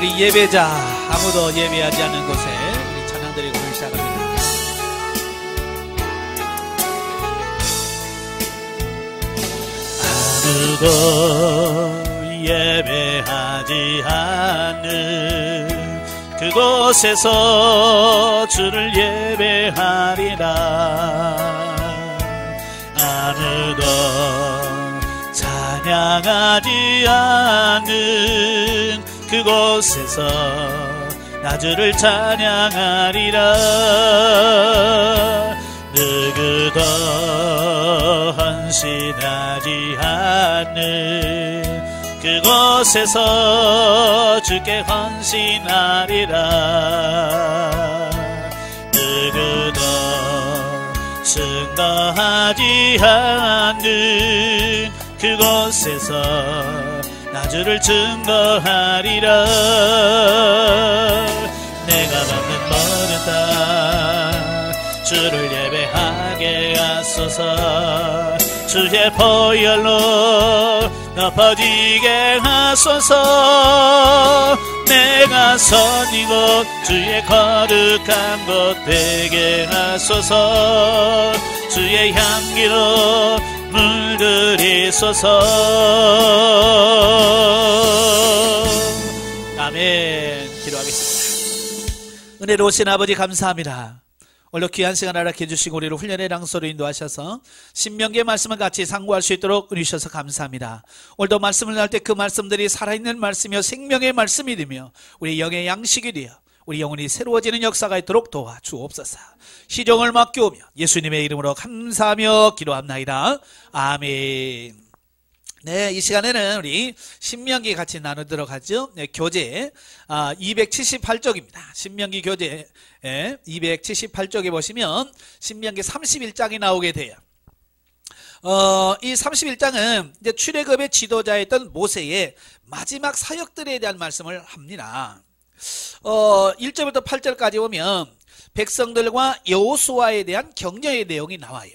우리 예배자 아무도 예배하지 않는 곳에 우리 찬양 드리고 시작합니다. 아무도 예배하지 않는 그곳에서 주를 예배하리라. 아무도 찬양하지 않는 그곳에서 나 주를 찬양하리라. 누구도 헌신하지 않는 그곳에서 주께 헌신하리라. 누구도 증거하지 않는 그곳에서 나 주를 증거하리라. 내가 받는 모든 땅 주를 예배하게 하소서. 주의 보혈로 높아지게 하소서. 내가 선 이곳 주의 거룩한 곳 되게 하소서. 주의 향기로 물들이소서. 아멘. 기도하겠습니다. 은혜로우신 아버지 감사합니다. 오늘 귀한 시간 허락해 주시고 우리를 훈련의 장소로 인도하셔서 신명기의 말씀을 같이 상고할 수 있도록 은혜 주셔서 감사합니다. 오늘도 말씀을 할 때 그 말씀들이 살아있는 말씀이며 생명의 말씀이 되며 우리 영의 양식이 되어 우리 영혼이 새로워지는 역사가 있도록 도와주옵소서. 시종을 맡겨오며 예수님의 이름으로 감사하며 기도합나이다. 아멘. 네, 이 시간에는 우리 신명기 같이 나누도록 하죠. 네, 교재 278쪽입니다. 신명기 교재 278쪽에 보시면 신명기 31장이 나오게 돼요. 이 31장은 이제 출애굽의 지도자였던 모세의 마지막 사역들에 대한 말씀을 합니다. 1절부터 8절까지 보면 백성들과 여호수아에 대한 격려의 내용이 나와요.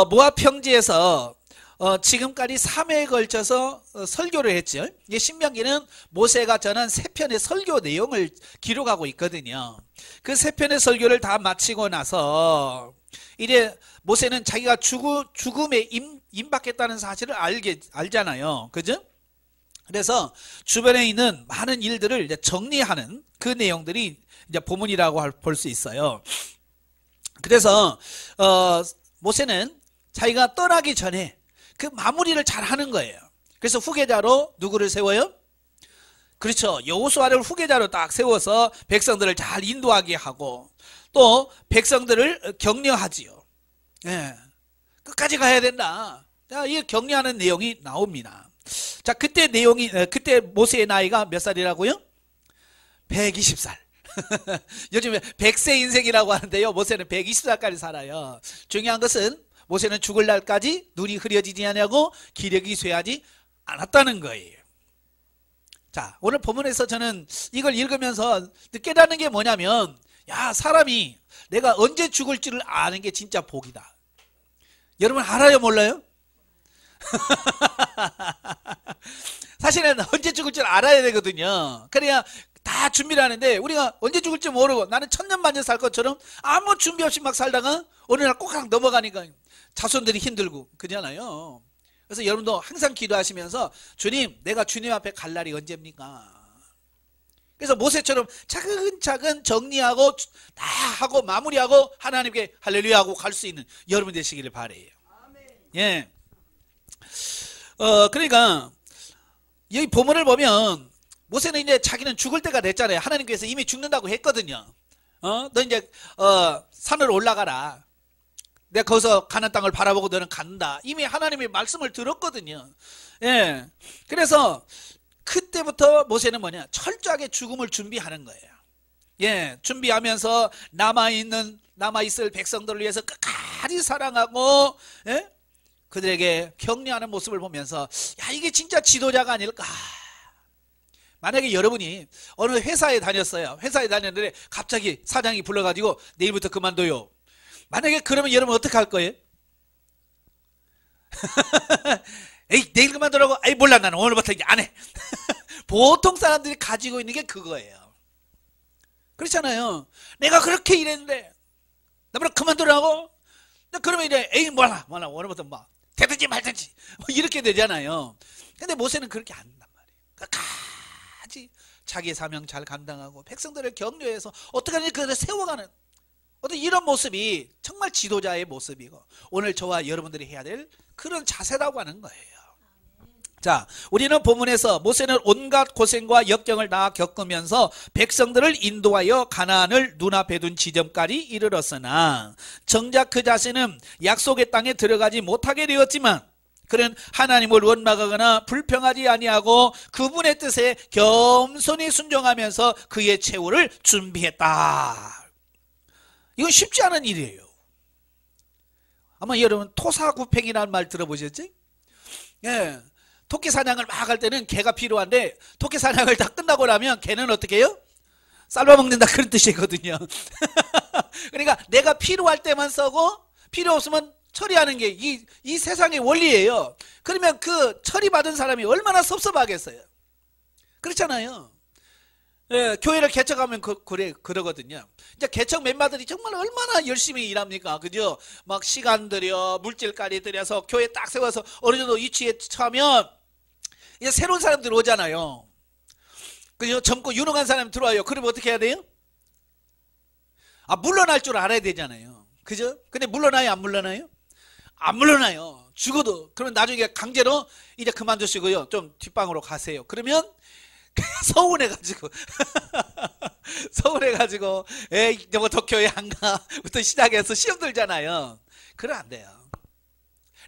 모압 평지에서 지금까지 3회에 걸쳐서 설교를 했죠. 신명기는 모세가 전한 3편의 설교 내용을 기록하고 있거든요. 그 3편의 설교를 다 마치고 나서 이제 모세는 자기가 죽음에 임박했다는 사실을 알잖아요. 그죠? 그래서 주변에 있는 많은 일들을 이제 정리하는 그 내용들이 이제 본문이라고 볼 수 있어요. 그래서 모세는 자기가 떠나기 전에 그 마무리를 잘 하는 거예요. 그래서 후계자로 누구를 세워요? 그렇죠. 여호수아를 후계자로 딱 세워서 백성들을 잘 인도하게 하고 또 백성들을 격려하지요. 예. 끝까지 가야 된다. 자, 이 격려하는 내용이 나옵니다. 자, 그때 모세의 나이가 몇 살이라고요? 120살. 요즘에 100세 인생이라고 하는데요. 모세는 120살까지 살아요. 중요한 것은 모세는 죽을 날까지 눈이 흐려지지 않냐고 기력이 쇠하지 않았다는 거예요. 자, 오늘 본문에서 저는 이걸 읽으면서 깨닫는 게 뭐냐면, 야, 사람이 내가 언제 죽을지를 아는 게 진짜 복이다. 여러분 알아요, 몰라요? 사실은 언제 죽을지를 알아야 되거든요. 그래야 다 준비를 하는데 우리가 언제 죽을지 모르고 나는 천년만년 살 것처럼 아무 준비 없이 막 살다가 어느 날 꼭 넘어가니까 자손들이 힘들고 그러잖아요. 그래서 여러분도 항상 기도하시면서 주님, 내가 주님 앞에 갈 날이 언제입니까? 그래서 모세처럼 차근차근 정리하고 다 하고 마무리하고 하나님께 할렐루야 하고 갈 수 있는 여러분 되시기를 바라요. 예. 그러니까 여기 본문을 보면 모세는 이제 자기는 죽을 때가 됐잖아요. 하나님께서 이미 죽는다고 했거든요. 너 이제 산으로 올라가라. 내가 거기서 가나안 땅을 바라보고 너는 간다. 이미 하나님의 말씀을 들었거든요. 예. 그래서 그때부터 모세는 뭐냐? 철저하게 죽음을 준비하는 거예요. 예. 준비하면서 남아있을 백성들을 위해서 끝까지 사랑하고, 예? 그들에게 격려하는 모습을 보면서, 야, 이게 진짜 지도자가 아닐까? 만약에 여러분이 어느 회사에 다녔어요. 회사에 다녔는데 갑자기 사장이 불러가지고 내일부터 그만둬요. 만약에 그러면 여러분 어떻게 할 거예요? 에이, 내일 그만두라고? 아이, 몰라, 나는 오늘부터 이제 안 해. 보통 사람들이 가지고 있는 게 그거예요. 그렇잖아요. 내가 그렇게 일했는데 나보다 그만두라고? 그러면 이제 에이 뭐라 오늘부터 뭐 되든지 말든지 뭐 이렇게 되잖아요. 근데 모세는 그렇게 안 한단 말이에요. 끝까지 자기의 사명 잘 감당하고 백성들을 격려해서 어떻게 하는지 그를 세워가는 어떤 이런 모습이 정말 지도자의 모습이고 오늘 저와 여러분들이 해야 될 그런 자세라고 하는 거예요. 자, 우리는 본문에서 모세는 온갖 고생과 역경을 다 겪으면서 백성들을 인도하여 가나안을 눈앞에 둔 지점까지 이르렀으나 정작 그 자신은 약속의 땅에 들어가지 못하게 되었지만 그는 하나님을 원망하거나 불평하지 아니하고 그분의 뜻에 겸손히 순종하면서 그의 최후를 준비했다. 이건 쉽지 않은 일이에요. 아마 여러분 토사구팽이라는 말 들어보셨지? 예. 토끼 사냥을 막 할 때는 개가 필요한데 토끼 사냥을 다 끝나고 나면 개는 어떻게 해요? 삶아먹는다 그런 뜻이거든요. 그러니까 내가 필요할 때만 써고 필요 없으면 처리하는 게 이 세상의 원리예요. 그러면 그 처리받은 사람이 얼마나 섭섭하겠어요. 그렇잖아요. 예, 교회를 개척하면 그러거든요. 이제 개척 멤버들이 정말 얼마나 열심히 일합니까? 그죠? 막 시간 들여 물질까지 들여서 교회 딱 세워서 어느 정도 위치에 처하면 이제 새로운 사람들 오잖아요. 그죠? 젊고 유능한 사람이 들어와요. 그러면 어떻게 해야 돼요? 물러날 줄 알아야 되잖아요. 그죠? 근데 물러나요? 안 물러나요? 안 물러나요. 죽어도. 그러면 나중에 강제로 이제 그만두시고요. 좀 뒷방으로 가세요. 그러면 서운해가지고 서운해가지고 에이 뭐 더 교회 안 가부터 시작해서 시험 들잖아요. 그러면 안 돼요.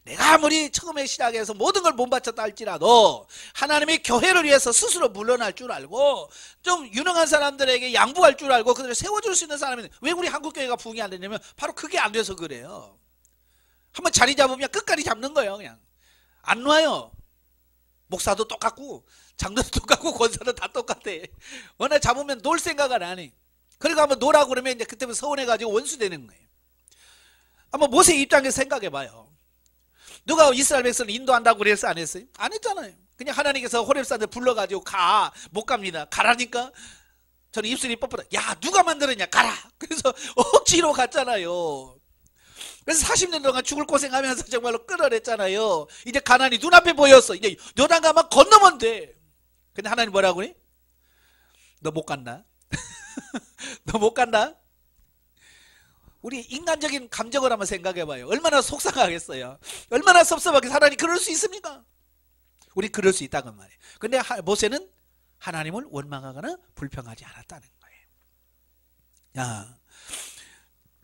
내가 아무리 처음에 시작해서 모든 걸 몸바쳤다 할지라도 하나님이 교회를 위해서 스스로 물러날 줄 알고 좀 유능한 사람들에게 양보할 줄 알고 그들을 세워줄 수 있는 사람이 왜 우리 한국교회가 부흥이 안 되냐면 바로 그게 안 돼서 그래요. 한번 자리 잡으면 끝까지 잡는 거예요. 그냥 안 놔요. 목사도 똑같고 장로도 똑같고 권사도 다 똑같아. 워낙 잡으면 놀 생각을 안 해. 그리고 한번 놀라고 그러면 이제 그때부터 서운해가지고 원수 되는 거예요. 한번 모세 입장에서 생각해봐요. 누가 이스라엘 백성을 인도한다고 그랬어? 안 했어요? 안 했잖아요. 그냥 하나님께서 호렙산에 불러가지고 못 갑니다. 가라니까 저는 입술이 뻣뻣해. 야 누가 만들었냐 가라. 그래서 억지로 갔잖아요. 그래서 40년 동안 죽을 고생하면서 정말로 끌어냈잖아요. 이제 가나안이 눈앞에 보였어. 이제 요단강만 건너면 돼. 근데 하나님 뭐라고 그래? 너 못 간다. 너 못 간다. 우리 인간적인 감정을 한번 생각해봐요. 얼마나 속상하겠어요. 얼마나 섭섭하게 하나님 그럴 수 있습니까? 우리 그럴 수 있다는 말이에요. 근데 모세는 하나님을 원망하거나 불평하지 않았다는 거예요. 야,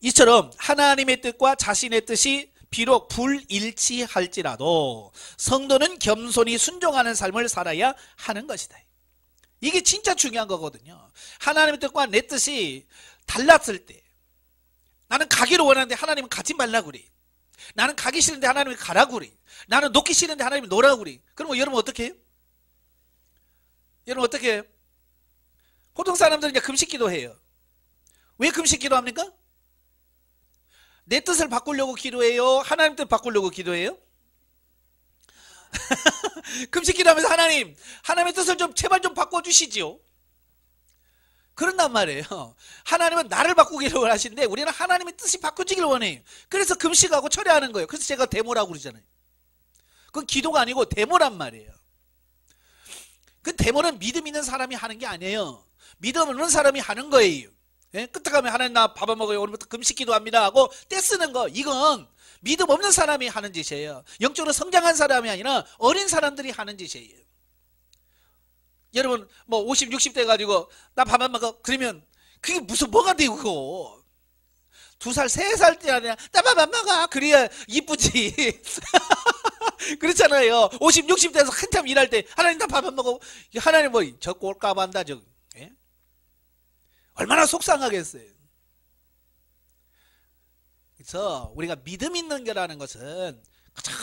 이처럼 하나님의 뜻과 자신의 뜻이 비록 불일치할지라도 성도는 겸손히 순종하는 삶을 살아야 하는 것이다. 이게 진짜 중요한 거거든요. 하나님의 뜻과 내 뜻이 달랐을 때 나는 가기를 원하는데 하나님은 가지 말라고 그래. 나는 가기 싫은데 하나님이 가라고 그래. 나는 놓기 싫은데 하나님이 놓으라고 그래. 그러면 여러분 어떻게 해요? 여러분 어떻게 해요? 보통 사람들은 이제 금식기도 해요. 왜 금식기도 합니까? 내 뜻을 바꾸려고 기도해요? 하나님 뜻 바꾸려고 기도해요? 금식기도 하면서 하나님의 뜻을 좀 제발 좀 바꿔주시지요. 그런단 말이에요. 하나님은 나를 바꾸기를 원하시는데 우리는 하나님의 뜻이 바꾸지길 원해요. 그래서 금식하고 철회하는 거예요. 그래서 제가 데모라고 그러잖아요. 그건 기도가 아니고 데모란 말이에요. 그 데모는 믿음 있는 사람이 하는 게 아니에요. 믿음 없는 사람이 하는 거예요. 예? 끝에 가면 하나님 나 밥 안 먹어요. 오늘부터 금식 기도합니다 하고 떼쓰는 거, 이건 믿음 없는 사람이 하는 짓이에요. 영적으로 성장한 사람이 아니라 어린 사람들이 하는 짓이에요. 여러분 뭐 50, 60대 가지고 나 밥 안 먹어 그러면 그게 무슨 뭐가 되고 그거 2살, 3살 때 아니라 나 밥 안 먹어 그래야 이쁘지. 그렇잖아요. 50, 60대에서 한참 일할 때 하나님 나 밥 안 먹어. 하나님 뭐 저 꼴값 한다 저. 예? 얼마나 속상하겠어요. 그래서 우리가 믿음 있는 거라는 것은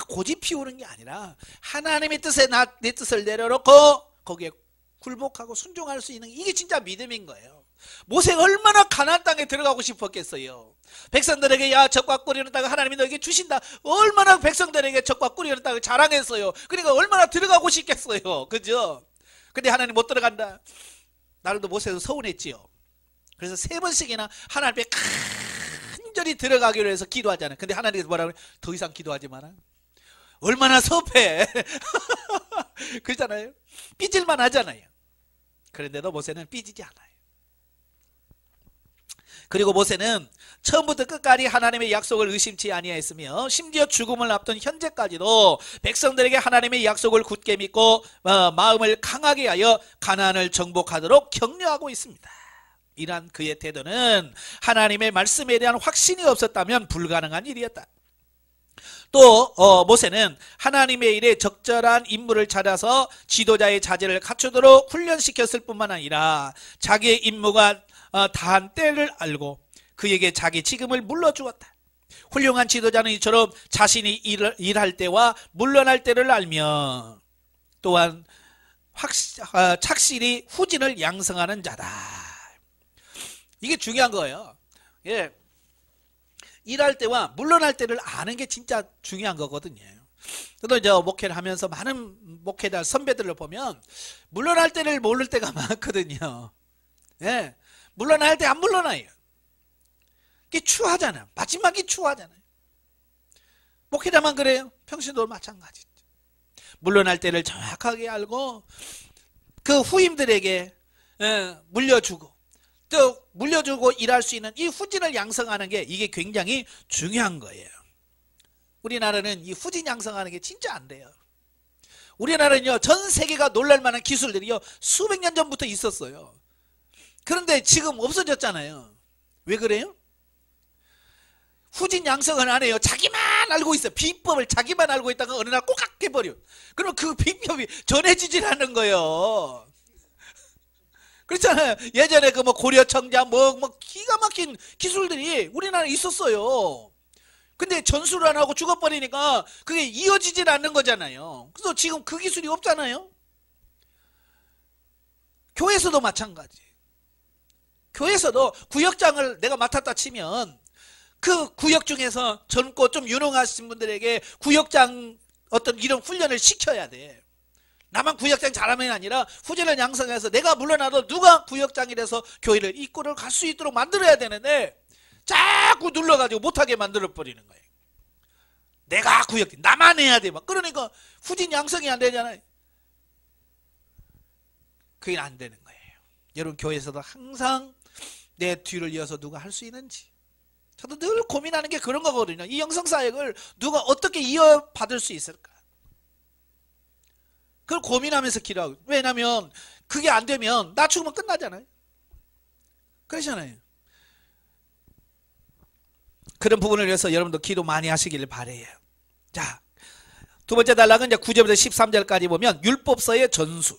고집 피우는 게 아니라 하나님의 뜻에 내 뜻을 내려놓고 거기에 굴복하고 순종할 수 있는 이게 진짜 믿음인 거예요. 모세가 얼마나 가나안 땅에 들어가고 싶었겠어요. 백성들에게 야 적과 꿀이는 땅을 하나님이 너에게 주신다. 얼마나 백성들에게 적과 꿀이는 땅을 자랑했어요. 그러니까 얼마나 들어가고 싶겠어요. 그죠? 근데 하나님 못 들어간다. 나름도 모세도 서운했지요. 그래서 3번씩이나 하나님 앞에 간절히 들어가기로 해서 기도하잖아요. 근데 하나님께서 뭐라고 그래요? 더 이상 기도하지 마라. 얼마나 섭해. 그렇잖아요. 삐질만 하잖아요. 그런데도 모세는 삐지지 않아요. 그리고 모세는 처음부터 끝까지 하나님의 약속을 의심치 아니하였으며 심지어 죽음을 앞둔 현재까지도 백성들에게 하나님의 약속을 굳게 믿고 마음을 강하게 하여 가나안을 정복하도록 격려하고 있습니다. 이러한 그의 태도는 하나님의 말씀에 대한 확신이 없었다면 불가능한 일이었다. 또 모세는 하나님의 일에 적절한 인물을 찾아서 지도자의 자질을 갖추도록 훈련시켰을 뿐만 아니라 자기의 임무가 다한 때를 알고 그에게 자기 직임을 물려주었다. 훌륭한 지도자는 이처럼 자신이 일할 때와 물러날 때를 알며 또한 착실히 후진을 양성하는 자다. 이게 중요한 거예요. 예. 일할 때와 물러날 때를 아는 게 진짜 중요한 거거든요. 저도 이제 목회를 하면서 많은 목회자 선배들을 보면 물러날 때를 모를 때가 많거든요. 예. 물러날 때 안 물러나요. 이게 추하잖아요. 마지막이 추하잖아요. 목회자만 그래요. 평신도 마찬가지죠. 물러날 때를 정확하게 알고 그 후임들에게 물려주고 또 물려주고 일할 수 있는 이 후진을 양성하는 게 이게 굉장히 중요한 거예요. 우리나라는 이 후진 양성하는 게 진짜 안 돼요. 우리나라는요, 전 세계가 놀랄만한 기술들이요 수백 년 전부터 있었어요. 그런데 지금 없어졌잖아요. 왜 그래요? 후진 양성을 안 해요. 자기만 알고 있어요. 비법을 자기만 알고 있다가 어느 날 꼭 깨버려. 그러면 그 비법이 전해지질 않는 거예요. 그렇잖아요. 예전에 그 뭐 고려청자 뭐 기가 막힌 기술들이 우리나라에 있었어요. 근데 전수를 안 하고 죽어버리니까 그게 이어지질 않는 거잖아요. 그래서 지금 그 기술이 없잖아요. 교회에서도 마찬가지. 교회에서도 구역장을 내가 맡았다 치면 그 구역 중에서 젊고 좀 유능하신 분들에게 구역장 어떤 이런 훈련을 시켜야 돼. 나만 구역장 잘하면 아니라 후진을 양성해서 내가 물러나도 누가 구역장이 돼서 교회를 이끌어 갈 수 있도록 만들어야 되는데 자꾸 눌러가지고 못하게 만들어버리는 거예요. 내가 구역장 나만 해야 돼. 막 그러니까 후진 양성이 안 되잖아요. 그게 안 되는 거예요. 여러분 교회에서도 항상 내 뒤를 이어서 누가 할 수 있는지 저도 늘 고민하는 게 그런 거거든요. 이 영성사역을 누가 어떻게 이어받을 수 있을까? 그걸 고민하면서 기도하고. 왜냐하면 그게 안 되면 나 죽으면 끝나잖아요. 그러잖아요. 그런 부분을 위해서 여러분도 기도 많이 하시기를 바라요. 자, 두 번째 단락은 이제 9절부터 13절까지 보면 율법서의 전수.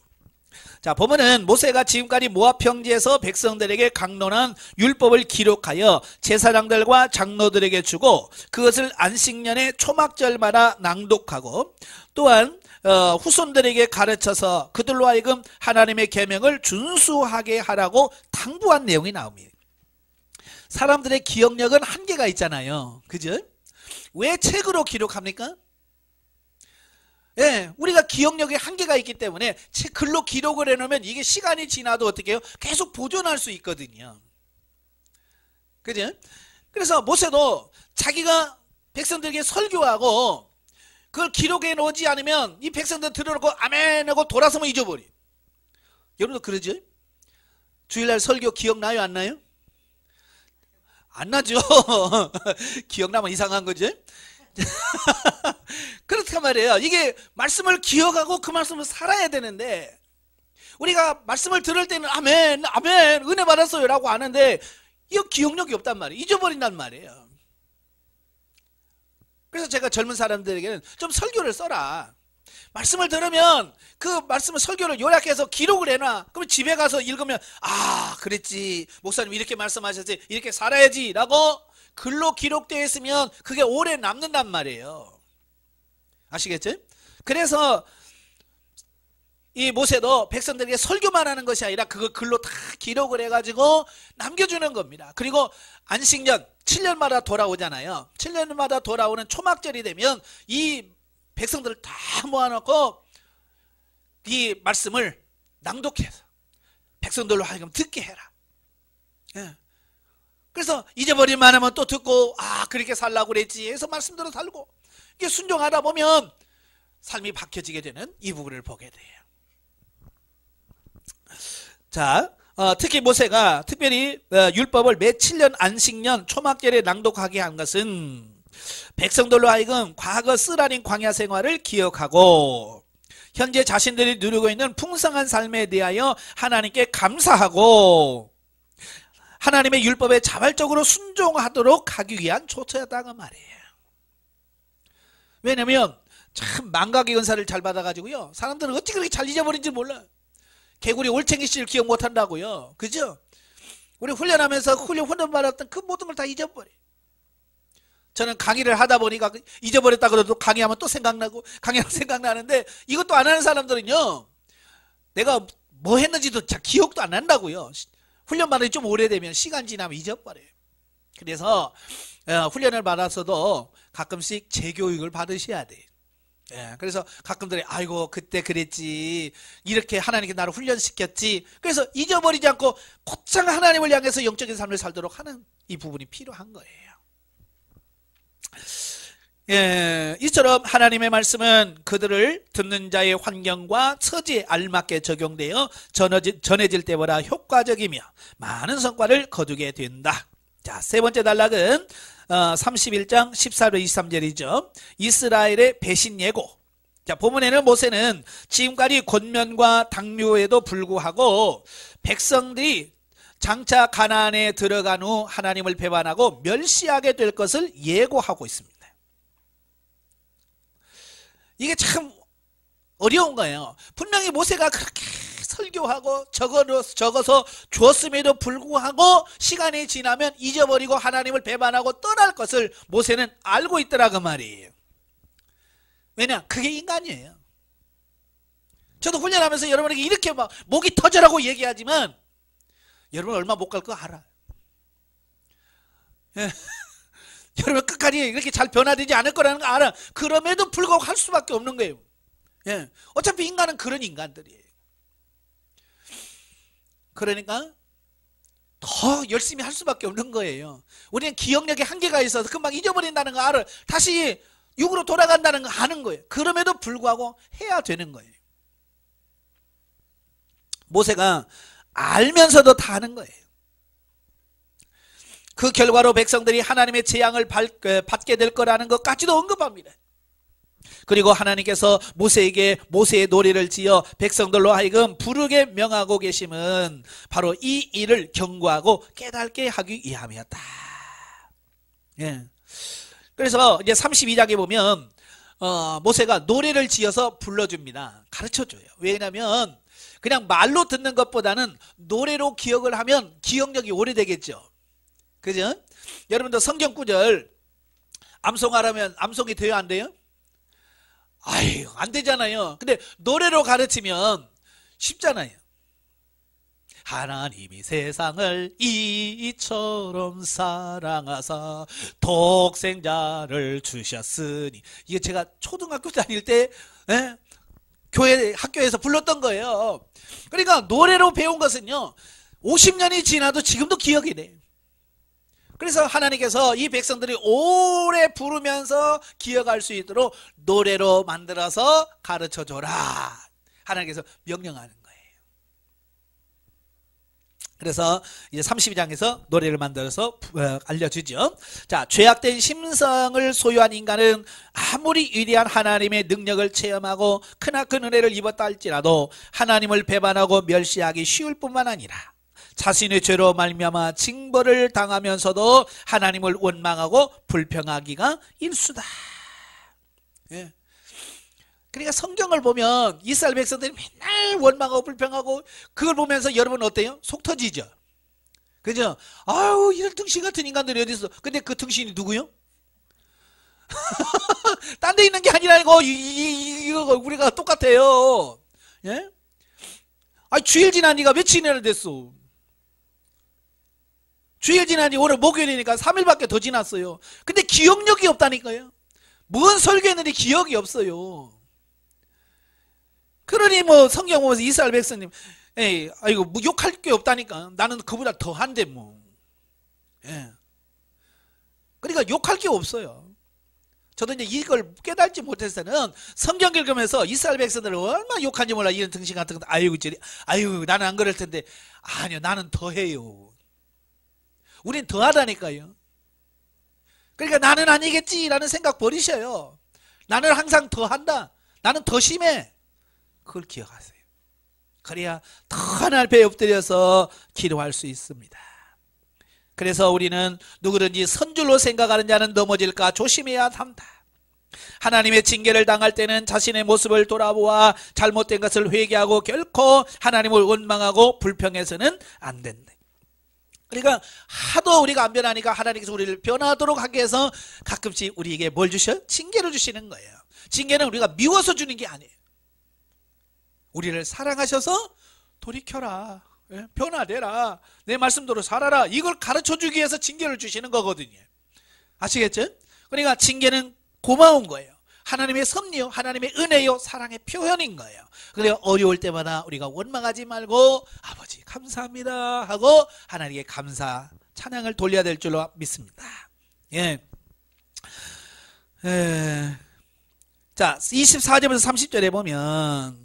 자, 보면은 모세가 지금까지 모압 평지에서 백성들에게 강론한 율법을 기록하여 제사장들과 장로들에게 주고 그것을 안식년의 초막절마다 낭독하고 또한 후손들에게 가르쳐서 그들로 하여금 하나님의 계명을 준수하게 하라고 당부한 내용이 나옵니다. 사람들의 기억력은 한계가 있잖아요. 그죠? 왜 책으로 기록합니까? 예, 우리가 기억력에 한계가 있기 때문에 글로 기록을 해놓으면 이게 시간이 지나도 어떻게 해요? 계속 보존할 수 있거든요. 그죠? 그래서 모세도 자기가 백성들에게 설교하고 그걸 기록해 놓지 않으면 이 백성들 들어놓고 아멘 하고 돌아서면 잊어버려. 여러분도 그러죠? 주일날 설교 기억나요? 안 나요? 안 나죠. 기억나면 이상한 거죠. 그렇단 말이에요. 이게 말씀을 기억하고 그 말씀을 살아야 되는데 우리가 말씀을 들을 때는 아멘 아멘 은혜 받았어요 라고 하는데 이거 기억력이 없단 말이에요. 잊어버린단 말이에요. 그래서 제가 젊은 사람들에게는 좀 설교를 써라. 말씀을 들으면 그 말씀을 설교를 요약해서 기록을 해놔. 그러면 집에 가서 읽으면 아 그랬지 목사님 이렇게 말씀하셨지 이렇게 살아야지 라고 글로 기록되어 있으면 그게 오래 남는단 말이에요. 아시겠죠? 그래서 이 모세도 백성들에게 설교만 하는 것이 아니라 그거 글로 다 기록을 해가지고 남겨주는 겁니다. 그리고 안식년 7년마다 돌아오잖아요. 7년마다 돌아오는 초막절이 되면 이 백성들을 다 모아놓고 이 말씀을 낭독해서 백성들로 하여금 듣게 해라. 예. 그래서 잊어버릴 만하면 또 듣고 그렇게 살라고 그랬지 해서 말씀대로 살고 이게 순종하다 보면 삶이 바뀌어지게 되는 이 부분을 보게 돼요. 자, 특히 모세가 특별히 율법을 매 7년 안식년 초막절에 낭독하게 한 것은 백성들로 하여금 과거 쓰라린 광야 생활을 기억하고 현재 자신들이 누리고 있는 풍성한 삶에 대하여 하나님께 감사하고 하나님의 율법에 자발적으로 순종하도록 하기 위한 조처였다고 말이에요. 왜냐면 참 망각의 은사를 잘 받아가지고요, 사람들은 어찌 그렇게 잘 잊어버린지 몰라. 개구리 올챙이 씨를 기억 못한다고요. 그죠? 우리 훈련하면서 훈련 받았던 그 모든 걸 다 잊어버려. 저는 강의를 하다 보니까 잊어버렸다 그래도 강의하면 또 생각나고 강의하면 생각나는데, 이것도 안 하는 사람들은요, 내가 뭐 했는지도 잘 기억도 안 난다고요. 훈련 받은 지 좀 오래되면 시간 지나면 잊어버려요. 그래서 훈련을 받아서도 가끔씩 재교육을 받으셔야 돼요. 예, 그래서 가끔들이 아이고 그때 그랬지, 이렇게 하나님께 나를 훈련시켰지. 그래서 잊어버리지 않고 곧장 하나님을 향해서 영적인 삶을 살도록 하는 이 부분이 필요한 거예요. 예, 이처럼 하나님의 말씀은 그들을 듣는 자의 환경과 처지에 알맞게 적용되어 전해질 때보다 효과적이며 많은 성과를 거두게 된다. 자, 세 번째 단락은 31장 14절 23절이죠. 이스라엘의 배신 예고. 자, 본문에는 모세는 지금까지 권면과 당뇨에도 불구하고 백성들이 장차 가나안에 들어간 후 하나님을 배반하고 멸시하게 될 것을 예고하고 있습니다. 이게 참 어려운 거예요. 분명히 모세가 그렇게 설교하고 적어서 주었음에도 불구하고 시간이 지나면 잊어버리고 하나님을 배반하고 떠날 것을 모세는 알고 있더라고 말이에요. 왜냐? 그게 인간이에요. 저도 훈련하면서 여러분에게 이렇게 막 목이 터져라고 얘기하지만 여러분 얼마 못 갈 거 알아. 예. 여러분 끝까지 이렇게 잘 변화되지 않을 거라는 거 알아. 그럼에도 불구하고 할 수밖에 없는 거예요. 예. 어차피 인간은 그런 인간들이에요. 그러니까 더 열심히 할 수밖에 없는 거예요. 우리는 기억력에 한계가 있어서 금방 잊어버린다는 거 알아. 다시 육으로 돌아간다는 거 아는 거예요. 그럼에도 불구하고 해야 되는 거예요. 모세가 알면서도 다 하는 거예요. 그 결과로 백성들이 하나님의 재앙을 받게 될 거라는 것까지도 언급합니다. 그리고 하나님께서 모세에게 모세의 노래를 지어 백성들로 하여금 부르게 명하고 계심은 바로 이 일을 경고하고 깨닫게 하기 위함이었다. 예. 그래서 이제 32장에 보면 모세가 노래를 지어서 불러줍니다. 가르쳐줘요. 왜냐하면 그냥 말로 듣는 것보다는 노래로 기억을 하면 기억력이 오래되겠죠. 그죠? 여러분도 성경 구절 암송하라면 암송이 돼요, 안 돼요? 아유, 안 되잖아요. 근데 노래로 가르치면 쉽잖아요. 하나님이 세상을 이처럼 사랑하사 독생자를 주셨으니. 이게 제가 초등학교 다닐 때 학교에서 불렀던 거예요. 그러니까 노래로 배운 것은요 50년이 지나도 지금도 기억이 돼요. 그래서 하나님께서 이 백성들이 오래 부르면서 기억할 수 있도록 노래로 만들어서 가르쳐줘라, 하나님께서 명령하는 거예요. 그래서 이제 32장에서 노래를 만들어서 알려주죠. 자, 죄악된 심성을 소유한 인간은 아무리 위대한 하나님의 능력을 체험하고 크나큰 은혜를 입었다 할지라도 하나님을 배반하고 멸시하기 쉬울 뿐만 아니라 자신의 죄로 말미암아 징벌을 당하면서도 하나님을 원망하고 불평하기가 일수다. 예. 그러니까 성경을 보면 이스라엘 백성들이 맨날 원망하고 불평하고 그걸 보면서 여러분 어때요? 속 터지죠? 그죠? 아유, 이런 등신 같은 인간들이 어디 있어? 근데 그 등신이 누구요? 딴 데 있는 게 아니라 이거 우리가 똑같아요. 예? 아니, 주일 지난 지가 며칠이나 됐어. 주일 지난 지 오늘 목요일이니까 3일밖에 더 지났어요. 근데 기억력이 없다니까요. 뭔 설교했는데 기억이 없어요. 그러니 뭐 성경 보면서 이스라엘 백성님, 에이, 아이고, 뭐 욕할 게 없다니까. 나는 그보다 더한데 뭐. 예. 그러니까 욕할 게 없어요. 저도 이제 이걸 깨닫지 못해서는 성경 읽으면서 이스라엘 백성들을 얼마나 욕한지 몰라. 이런 등신 같은 거. 아이고, 저리, 아이고, 나는 안 그럴 텐데. 아니요, 나는 더해요. 우린 더하다니까요. 그러니까 나는 아니겠지라는 생각 버리셔요. 나는 항상 더한다. 나는 더 심해. 그걸 기억하세요. 그래야 더 하나님 앞에 엎드려서 기도할 수 있습니다. 그래서 우리는 누구든지 선줄로 생각하는 자는 넘어질까 조심해야 한다. 하나님의 징계를 당할 때는 자신의 모습을 돌아보아 잘못된 것을 회개하고 결코 하나님을 원망하고 불평해서는 안 된다. 그러니까 하도 우리가 안 변하니까 하나님께서 우리를 변화하도록 하기 위해서 가끔씩 우리에게 뭘 주셔요? 징계를 주시는 거예요. 징계는 우리가 미워서 주는 게 아니에요. 우리를 사랑하셔서 돌이켜라, 변화되라, 내 말씀대로 살아라, 이걸 가르쳐주기 위해서 징계를 주시는 거거든요. 아시겠죠? 그러니까 징계는 고마운 거예요. 하나님의 섭리요, 하나님의 은혜요, 사랑의 표현인 거예요. 그래서 어려울 때마다 우리가 원망하지 말고 아버지 감사합니다 하고 하나님께 감사 찬양을 돌려야 될 줄로 믿습니다. 예. 자, 24절에서 30절에 보면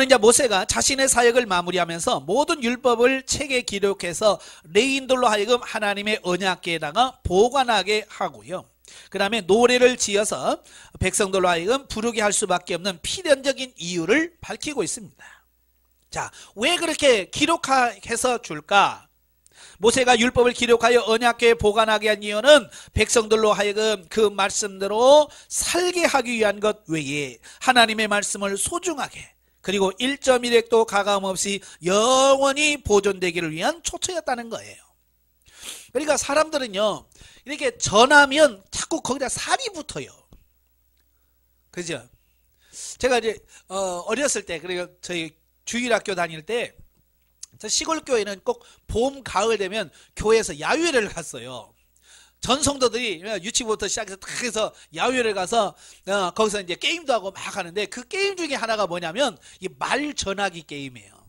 이제 모세가 자신의 사역을 마무리하면서 모든 율법을 책에 기록해서 레위인들로 하여금 하나님의 언약궤에다가 보관하게 하고요. 그 다음에 노래를 지어서 백성들로 하여금 부르게 할 수밖에 없는 필연적인 이유를 밝히고 있습니다. 자, 왜 그렇게 기록해서 줄까? 모세가 율법을 기록하여 언약궤에 보관하게 한 이유는 백성들로 하여금 그 말씀대로 살게 하기 위한 것 외에 하나님의 말씀을 소중하게, 그리고 1.1획도 가감 없이 영원히 보존되기를 위한 초청이었다는 거예요. 그러니까 사람들은요, 이렇게 전하면 자꾸 거기다 살이 붙어요. 그죠? 제가 이제 어렸을 때, 그리고 저희 주일학교 다닐 때 저 시골 교회는 꼭 봄, 가을 되면 교회에서 야유회를 갔어요. 전 성도들이 유치부부터 시작해서 딱 해서 야유회를 가서 거기서 이제 게임도 하고 막 하는데, 그 게임 중에 하나가 뭐냐면 이 말 전하기 게임이에요.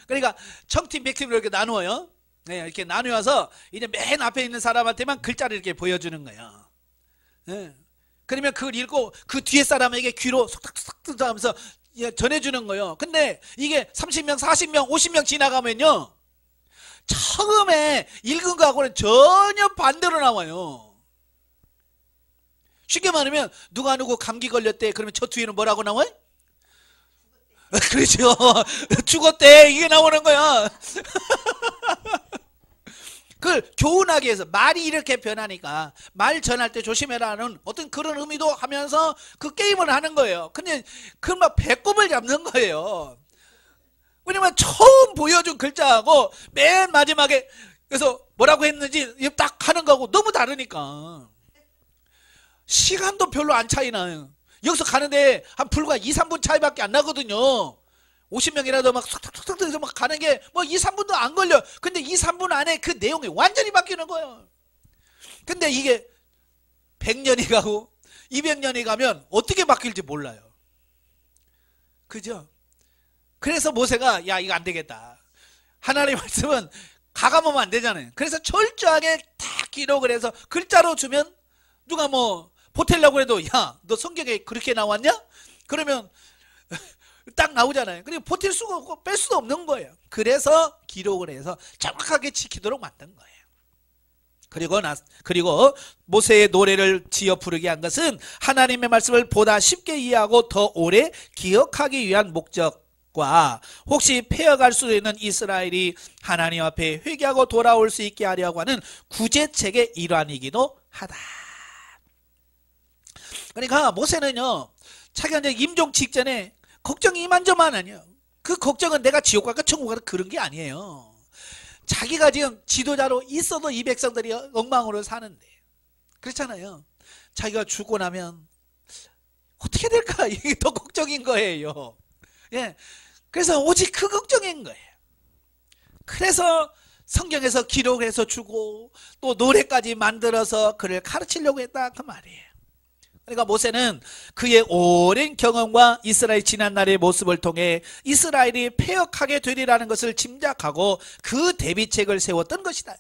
그러니까 청팀, 백팀으로 이렇게 나누어요. 네, 이렇게 나누어서 이제 맨 앞에 있는 사람한테만 글자를 이렇게 보여주는 거예요. 네. 그러면 그걸 읽고 그 뒤에 사람에게 귀로 속닥속닥 하면서 전해주는 거예요. 근데 이게 30명, 40명, 50명 지나가면요, 처음에 읽은 거하고는 전혀 반대로 나와요. 쉽게 말하면 누가 누구 감기 걸렸대, 그러면 저 뒤에는 뭐라고 나와요? 그렇죠. 죽었대, 이게 나오는 거야. 그걸 교훈하기 위해서 말이 이렇게 변하니까 말 전할 때 조심해라는 어떤 그런 의미도 하면서 그 게임을 하는 거예요. 근데 그걸 막 배꼽을 잡는 거예요. 왜냐면 처음 보여준 글자하고 맨 마지막에 그래서 뭐라고 했는지 딱 하는 거하고 너무 다르니까 시간도 별로 안 차이 나요. 여기서 가는데 한 불과 2, 3분 차이밖에 안 나거든요. 50명이라도 막 쏙쏙쏙 해서 막 가는 게 뭐 2, 3분도 안 걸려. 근데 2, 3분 안에 그 내용이 완전히 바뀌는 거예요. 근데 이게 100년이 가고 200년이 가면 어떻게 바뀔지 몰라요. 그죠? 그래서 모세가 야, 이거 안 되겠다. 하나님의 말씀은 가감하면 안 되잖아요. 그래서 철저하게 다 기록을 해서 글자로 주면 누가 뭐 보태려고 해도 야, 너 성경에 그렇게 나왔냐? 그러면 딱 나오잖아요. 그리고 버틸 수가 없고 뺄 수도 없는 거예요. 그래서 기록을 해서 정확하게 지키도록 만든 거예요. 그리고 모세의 노래를 지어 부르게 한 것은 하나님의 말씀을 보다 쉽게 이해하고 더 오래 기억하기 위한 목적과 혹시 패어갈 수 있는 이스라엘이 하나님 앞에 회개하고 돌아올 수 있게 하려고 하는 구제책의 일환이기도 하다. 그러니까 모세는요, 자기가 이제 임종 직전에 걱정이 이만저만 아니에요. 그 걱정은 내가 지옥 갈까 천국 갈까 그런 게 아니에요. 자기가 지금 지도자로 있어도 이 백성들이 엉망으로 사는데, 그렇잖아요. 자기가 죽고 나면 어떻게 될까, 이게 더 걱정인 거예요. 예, 그래서 오직 그 걱정인 거예요. 그래서 성경에서 기록해서 주고 또 노래까지 만들어서 그를 가르치려고 했다, 그 말이에요. 그러니까 모세는 그의 오랜 경험과 이스라엘 지난날의 모습을 통해 이스라엘이 패역하게 되리라는 것을 짐작하고 그 대비책을 세웠던 것이다.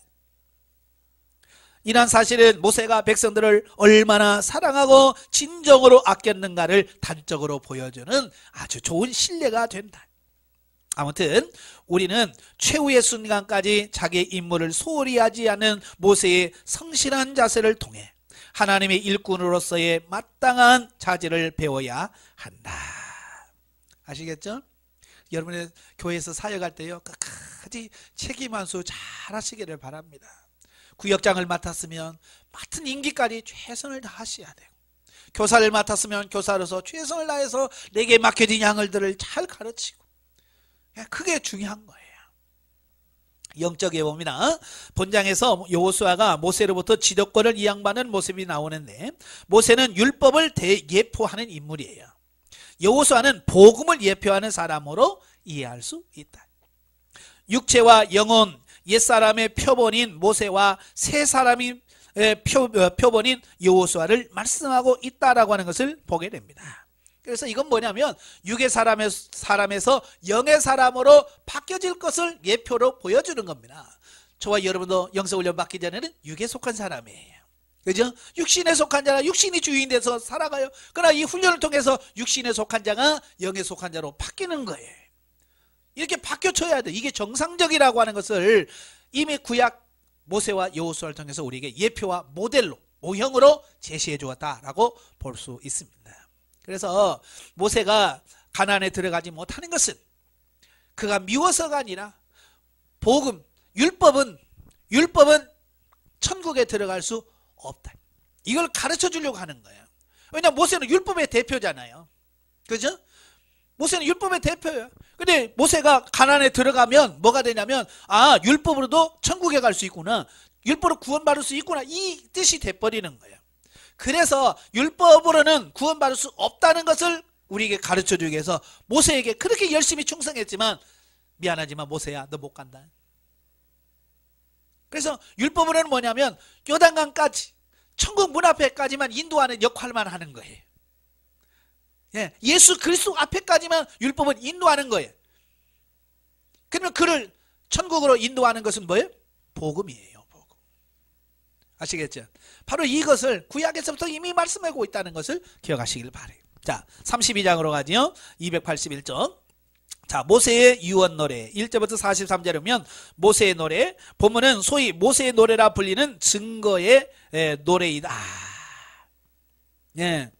이러한 사실은 모세가 백성들을 얼마나 사랑하고 진정으로 아꼈는가를 단적으로 보여주는 아주 좋은 신뢰가 된다. 아무튼 우리는 최후의 순간까지 자기의 임무를 소홀히 하지 않는 모세의 성실한 자세를 통해 하나님의 일꾼으로서의 마땅한 자질을 배워야 한다. 아시겠죠? 여러분의 교회에서 사역할 때요, 끝까지 책임 완수 잘 하시기를 바랍니다. 구역장을 맡았으면 맡은 임기까지 최선을 다하셔야 되고, 교사를 맡았으면 교사로서 최선을 다해서 내게 맡겨진 양들을 잘 가르치고, 그게 중요한 거예요. 영적에 봅니다. 본장에서 여호수아가 모세로부터 지도권을 이양받는 모습이 나오는데, 모세는 율법을 예표하는 인물이에요. 여호수아는 복음을 예표하는 사람으로 이해할 수 있다. 육체와 영혼, 옛사람의 표본인 모세와 새 사람이 표본인 여호수아를 말씀하고 있다라고 하는 것을 보게 됩니다. 그래서 이건 뭐냐면 육의 사람에서 영의 사람으로 바뀌어질 것을 예표로 보여주는 겁니다. 저와 여러분도 영성훈련 받기 전에는 육에 속한 사람이에요. 그죠? 육신에 속한 자가 육신이 주인 돼서 살아가요. 그러나 이 훈련을 통해서 육신에 속한 자가 영에 속한 자로 바뀌는 거예요. 이렇게 바뀌어져야 돼. 이게 정상적이라고 하는 것을 이미 구약 모세와 여호수아를 통해서 우리에게 예표와 모델로, 모형으로 제시해 주었다라고 볼 수 있습니다. 그래서 모세가 가나안에 들어가지 못하는 것은 그가 미워서가 아니라 복음, 율법은 천국에 들어갈 수 없다. 이걸 가르쳐 주려고 하는 거예요. 왜냐하면 모세는 율법의 대표잖아요. 그죠? 모세는 율법의 대표예요. 근데 모세가 가나안에 들어가면 뭐가 되냐면, 아, 율법으로도 천국에 갈 수 있구나, 율법으로 구원받을 수 있구나, 이 뜻이 돼버리는 거예요. 그래서 율법으로는 구원받을 수 없다는 것을 우리에게 가르쳐주기 위해서 모세에게 그렇게 열심히 충성했지만, 미안하지만 모세야, 너 못 간다. 그래서 율법으로는 뭐냐면 요단강까지, 천국 문 앞에까지만 인도하는 역할만 하는 거예요. 예수 그리스도 앞에까지만 율법은 인도하는 거예요. 그러면 그를 천국으로 인도하는 것은 뭐예요? 복음이에요. 복음. 아시겠죠? 바로 이것을 구약에서부터 이미 말씀하고 있다는 것을 기억하시길 바래요. 자, 32장으로 가지요. 281쪽. 자, 모세의 유언 노래 1절부터 43절에 보면 모세의 노래, 본문은 소위 모세의 노래라 불리는 증거의 노래이다. 예.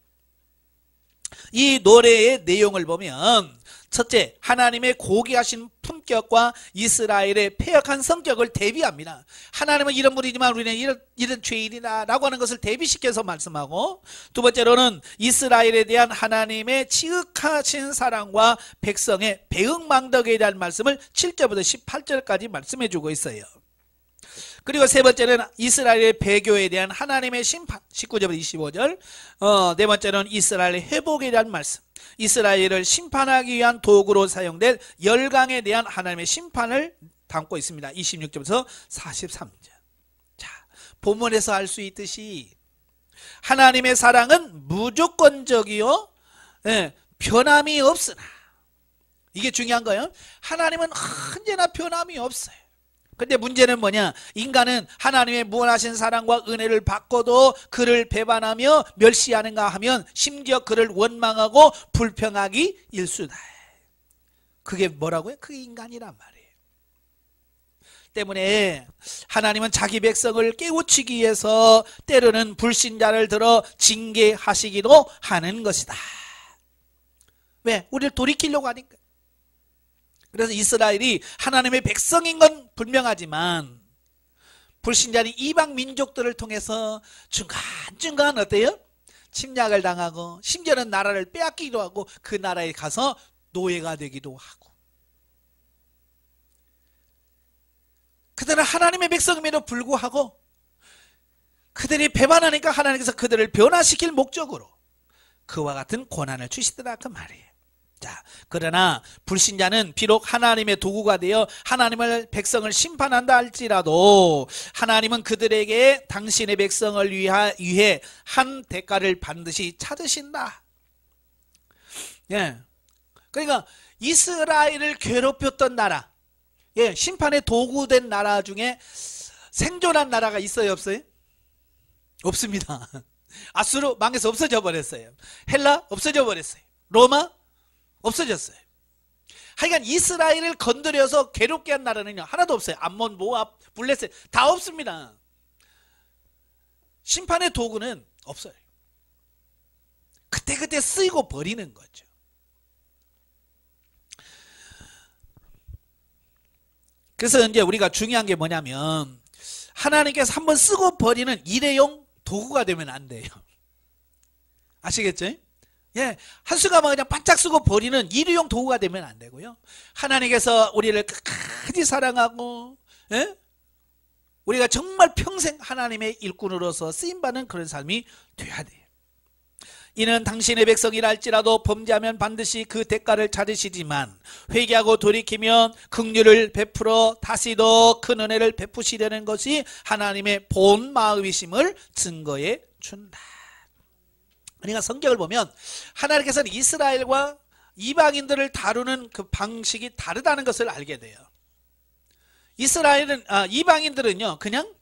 이 노래의 내용을 보면, 첫째, 하나님의 고귀하신 품격과 이스라엘의 패역한 성격을 대비합니다. 하나님은 이런 분이지만 우리는 이런 죄인이다 라고 하는 것을 대비시켜서 말씀하고, 두 번째로는 이스라엘에 대한 하나님의 지극하신 사랑과 백성의 배은망덕에 대한 말씀을 7절부터 18절까지 말씀해 주고 있어요. 그리고 세 번째는 이스라엘의 배교에 대한 하나님의 심판 19절부터 25절. 네 번째는 이스라엘의 회복에 대한 말씀, 이스라엘을 심판하기 위한 도구로 사용될 열강에 대한 하나님의 심판을 담고 있습니다. 26절부터 43절. 자, 본문에서 알 수 있듯이 하나님의 사랑은 무조건적이요, 변함이 없으나, 이게 중요한 거예요. 하나님은 언제나 변함이 없어요. 근데 문제는 뭐냐? 인간은 하나님의 무한하신 사랑과 은혜를 받고도 그를 배반하며 멸시하는가 하면 심지어 그를 원망하고 불평하기 일수다. 그게 뭐라고요? 그게 인간이란 말이에요. 때문에 하나님은 자기 백성을 깨우치기 위해서 때로는 불신자를 들어 징계하시기도 하는 것이다. 왜? 우리를 돌이키려고 하니까. 그래서 이스라엘이 하나님의 백성인 건 분명하지만 불신자인 이방 민족들을 통해서 중간중간 어때요? 침략을 당하고 심지어는 나라를 빼앗기도 하고 그 나라에 가서 노예가 되기도 하고, 그들은 하나님의 백성임에도 불구하고 그들이 배반하니까 하나님께서 그들을 변화시킬 목적으로 그와 같은 고난을 주시더라 그 말이에요. 자, 그러나 불신자는 비록 하나님의 도구가 되어 하나님을 백성을 심판한다 할지라도 하나님은 그들에게 당신의 백성을 위해 한 대가를 반드시 찾으신다. 예. 그러니까 이스라엘을 괴롭혔던 나라, 예, 심판의 도구된 나라 중에 생존한 나라가 있어요, 없어요? 없습니다. 아수르 망해서 없어져 버렸어요. 헬라 없어져 버렸어요. 로마 없어졌어요. 하여간 이스라엘을 건드려서 괴롭게 한 나라는요 하나도 없어요. 암몬, 모압, 블레셋 다 없습니다. 심판의 도구는 없어요. 그때그때 쓰이고 버리는 거죠. 그래서 이제 우리가 중요한 게 뭐냐면 하나님께서 한번 쓰고 버리는 일회용 도구가 되면 안 돼요. 아시겠죠? 예, 한순간 그냥 반짝 쓰고 버리는 일회용 도구가 되면 안 되고요. 하나님께서 우리를 끝까지 사랑하고, 예? 우리가 정말 평생 하나님의 일꾼으로서 쓰임받는 그런 삶이 돼야 돼요. 이는 당신의 백성이라 할지라도 범죄하면 반드시 그 대가를 찾으시지만 회개하고 돌이키면 긍휼을 베풀어 다시 더 큰 은혜를 베푸시려는 것이 하나님의 본 마음이심을 증거해 준다. 그러니까 성경을 보면 하나님께서는 이스라엘과 이방인들을 다루는 그 방식이 다르다는 것을 알게 돼요. 이방인들은요 그냥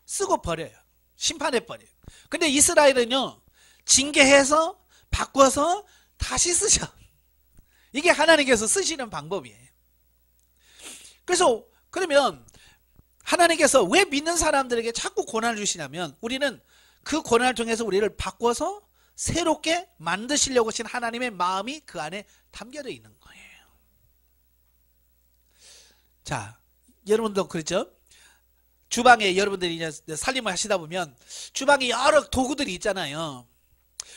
쓰고 버려요. 심판해 버려요. 근데 이스라엘은요 징계해서 바꿔서 다시 쓰셔. 이게 하나님께서 쓰시는 방법이에요. 그래서 그러면 하나님께서 왜 믿는 사람들에게 자꾸 고난을 주시냐면 우리는 그 고난을 통해서 우리를 바꿔서 새롭게 만드시려고 하신 하나님의 마음이 그 안에 담겨져 있는 거예요. 자, 여러분도 그렇죠? 주방에 여러분들이 이제 살림을 하시다 보면 주방에 여러 도구들이 있잖아요.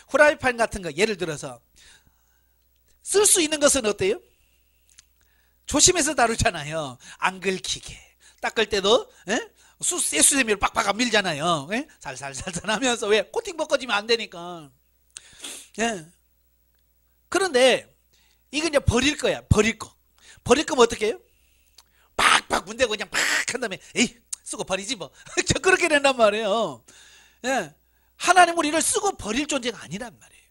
후라이팬 같은 거 예를 들어서 쓸 수 있는 것은 어때요? 조심해서 다루잖아요. 안 긁히게. 닦을 때도 쇠수세미로 빡빡 밀잖아요. 예? 살살살살 하면서 왜? 코팅 벗겨지면 안 되니까. 예. 그런데 이거 이제 버릴 거야. 버릴 거. 버릴 거면 어떻게 해요? 빡빡 문대고 그냥 팍 한 다음에 에이 쓰고 버리지 뭐. 저 그렇게 된단 말이에요. 예. 하나님 우리를 쓰고 버릴 존재가 아니란 말이에요.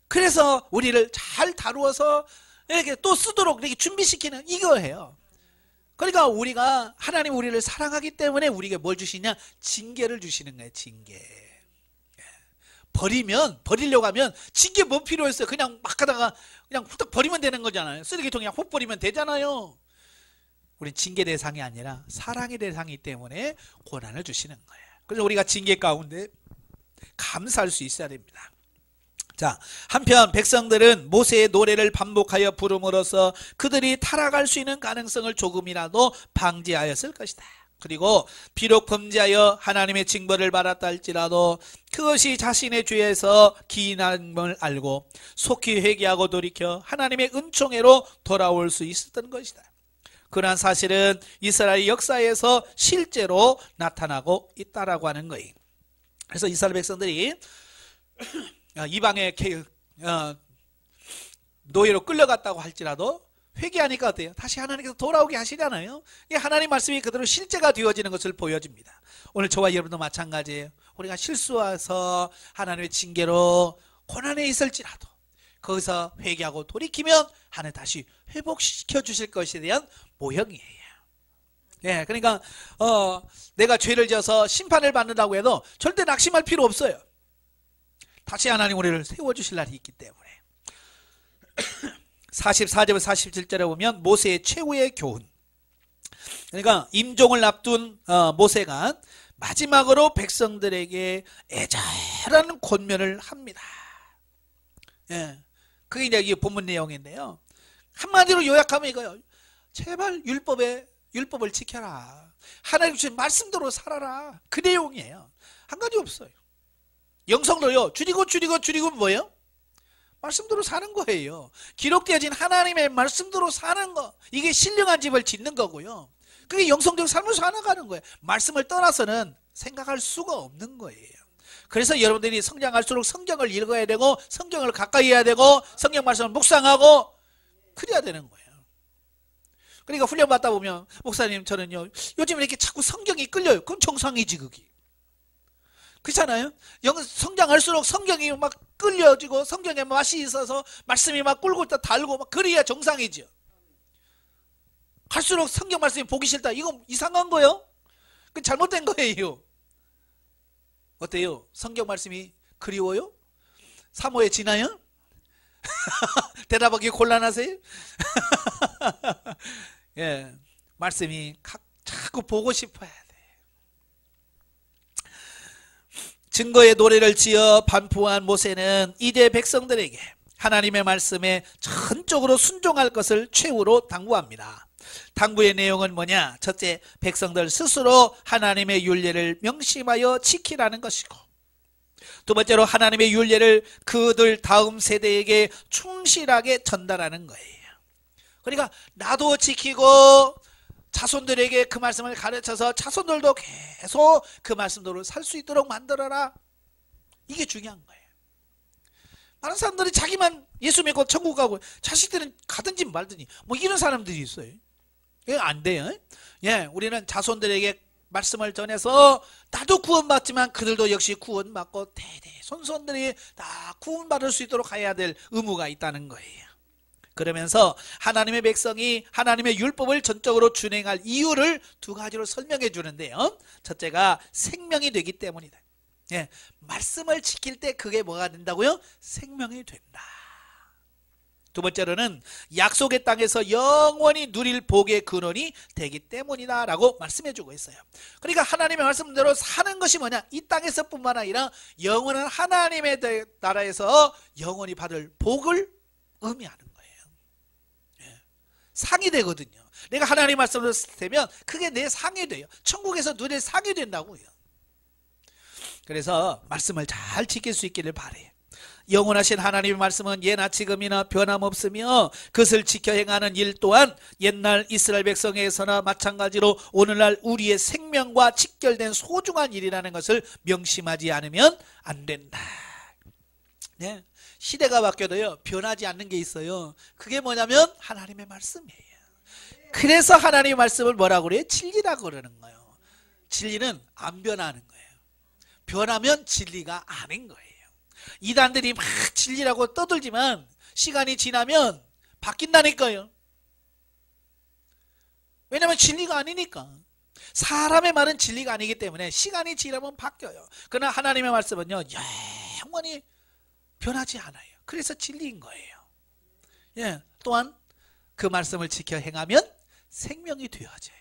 그래서 우리를 잘 다루어서 이렇게 또 쓰도록 이렇게 준비시키는 이거예요. 그러니까 우리가 하나님 우리를 사랑하기 때문에 우리에게 뭘 주시냐? 징계를 주시는 거예요. 징계. 버리려고 하면 징계 뭐 필요했어요? 그냥 막 하다가 그냥 후딱 버리면 되는 거잖아요. 쓰레기통에 그냥 훅 버리면 되잖아요. 우린 징계 대상이 아니라 사랑의 대상이기 때문에 고난을 주시는 거예요. 그래서 우리가 징계 가운데 감사할 수 있어야 됩니다. 자, 한편 백성들은 모세의 노래를 반복하여 부름으로써 그들이 타락할 수 있는 가능성을 조금이라도 방지하였을 것이다. 그리고 비록 범죄하여 하나님의 징벌을 받았다 할지라도 그것이 자신의 죄에서 기인함을 알고 속히 회개하고 돌이켜 하나님의 은총회로 돌아올 수 있었던 것이다. 그러한 사실은 이스라엘 역사에서 실제로 나타나고 있다라고 하는 거예요. 그래서 이스라엘 백성들이 이방의 노예로 끌려갔다고 할지라도 회개하니까 어때요? 다시 하나님께서 돌아오게 하시잖아요. 이 하나님 말씀이 그대로 실제가 되어지는 것을 보여줍니다. 오늘 저와 여러분도 마찬가지예요. 우리가 실수해서 하나님의 징계로 고난에 있을지라도 거기서 회개하고 돌이키면 하나님 다시 회복시켜 주실 것에 대한 모형이에요. 예, 그러니까 내가 죄를 지어서 심판을 받는다고 해도 절대 낙심할 필요 없어요. 다시 하나님 우리를 세워주실 날이 있기 때문에. 44절부터 47절에 보면 모세의 최후의 교훈. 그러니까 임종을 앞둔 모세가 마지막으로 백성들에게 애절한 권면을 합니다. 예, 그게 이제 이 본문 내용인데요. 한마디로 요약하면 이거요. 제발 율법을 지켜라. 하나님 주신 말씀대로 살아라. 그 내용이에요. 한 가지 없어요. 영성도요. 줄이고 뭐예요? 말씀대로 사는 거예요. 기록되어진 하나님의 말씀대로 사는 거. 이게 신령한 집을 짓는 거고요. 그게 영성적 삶을 살아가는 거예요. 말씀을 떠나서는 생각할 수가 없는 거예요. 그래서 여러분들이 성장할수록 성경을 읽어야 되고 성경을 가까이 해야 되고 성경 말씀을 묵상하고 그래야 되는 거예요. 그러니까 훈련 받다 보면 목사님 저는요 요즘 이렇게 자꾸 성경이 끌려요. 그럼 정상이지 그게. 그렇잖아요. 성장할수록 성경이 막 끌려지고 성경에 맛이 있어서 말씀이 막 꿀고 있다 달고 막 그래야 정상이죠. 갈수록 성경 말씀이 보기 싫다. 이건 이상한 거예요. 그 잘못된 거예요. 어때요? 성경 말씀이 그리워요? 사모에 지나요? 대답하기 곤란하세요? 예, 말씀이 자꾸 보고 싶어야 돼. 증거의 노래를 지어 반포한 모세는 이제 백성들에게 하나님의 말씀에 전적으로 순종할 것을 최후로 당부합니다. 당부의 내용은 뭐냐? 첫째, 백성들 스스로 하나님의 율례를 명심하여 지키라는 것이고, 두 번째로 하나님의 율례를 그들 다음 세대에게 충실하게 전달하는 거예요. 그러니까 나도 지키고 자손들에게 그 말씀을 가르쳐서 자손들도 계속 그 말씀대로 살 수 있도록 만들어라. 이게 중요한 거예요. 많은 사람들이 자기만 예수 믿고 천국 가고 자식들은 가든지 말든지 뭐 이런 사람들이 있어요. 이거 안 돼요. 예, 우리는 자손들에게 말씀을 전해서 나도 구원받지만 그들도 역시 구원받고 대대손손들이 다 구원받을 수 있도록 해야 될 의무가 있다는 거예요. 그러면서 하나님의 백성이 하나님의 율법을 전적으로 준행할 이유를 두 가지로 설명해 주는데요. 첫째가 생명이 되기 때문이다. 예, 말씀을 지킬 때 그게 뭐가 된다고요? 생명이 된다. 두 번째로는 약속의 땅에서 영원히 누릴 복의 근원이 되기 때문이다 라고 말씀해 주고 있어요. 그러니까 하나님의 말씀대로 사는 것이 뭐냐? 이 땅에서 뿐만 아니라 영원한 하나님의 나라에서 영원히 받을 복을 의미하는 거예요. 상이 되거든요. 내가 하나님 말씀을 쓰면 그게 내 상이 돼요. 천국에서 누릴 상이 된다고요. 그래서 말씀을 잘 지킬 수 있기를 바래요. 영원하신 하나님의 말씀은 예나 지금이나 변함없으며 그것을 지켜 행하는 일 또한 옛날 이스라엘 백성에서나 마찬가지로 오늘날 우리의 생명과 직결된 소중한 일이라는 것을 명심하지 않으면 안 된다. 네. 시대가 바뀌어도요 변하지 않는 게 있어요. 그게 뭐냐면 하나님의 말씀이에요. 그래서 하나님의 말씀을 뭐라고 그래요? 진리라고 그러는 거예요. 진리는 안 변하는 거예요. 변하면 진리가 아닌 거예요. 이단들이 막 진리라고 떠들지만 시간이 지나면 바뀐다니까요. 왜냐하면 진리가 아니니까. 사람의 말은 진리가 아니기 때문에 시간이 지나면 바뀌어요. 그러나 하나님의 말씀은요 영원히 변하지 않아요. 그래서 진리인 거예요. 예, 또한 그 말씀을 지켜 행하면 생명이 되어져요.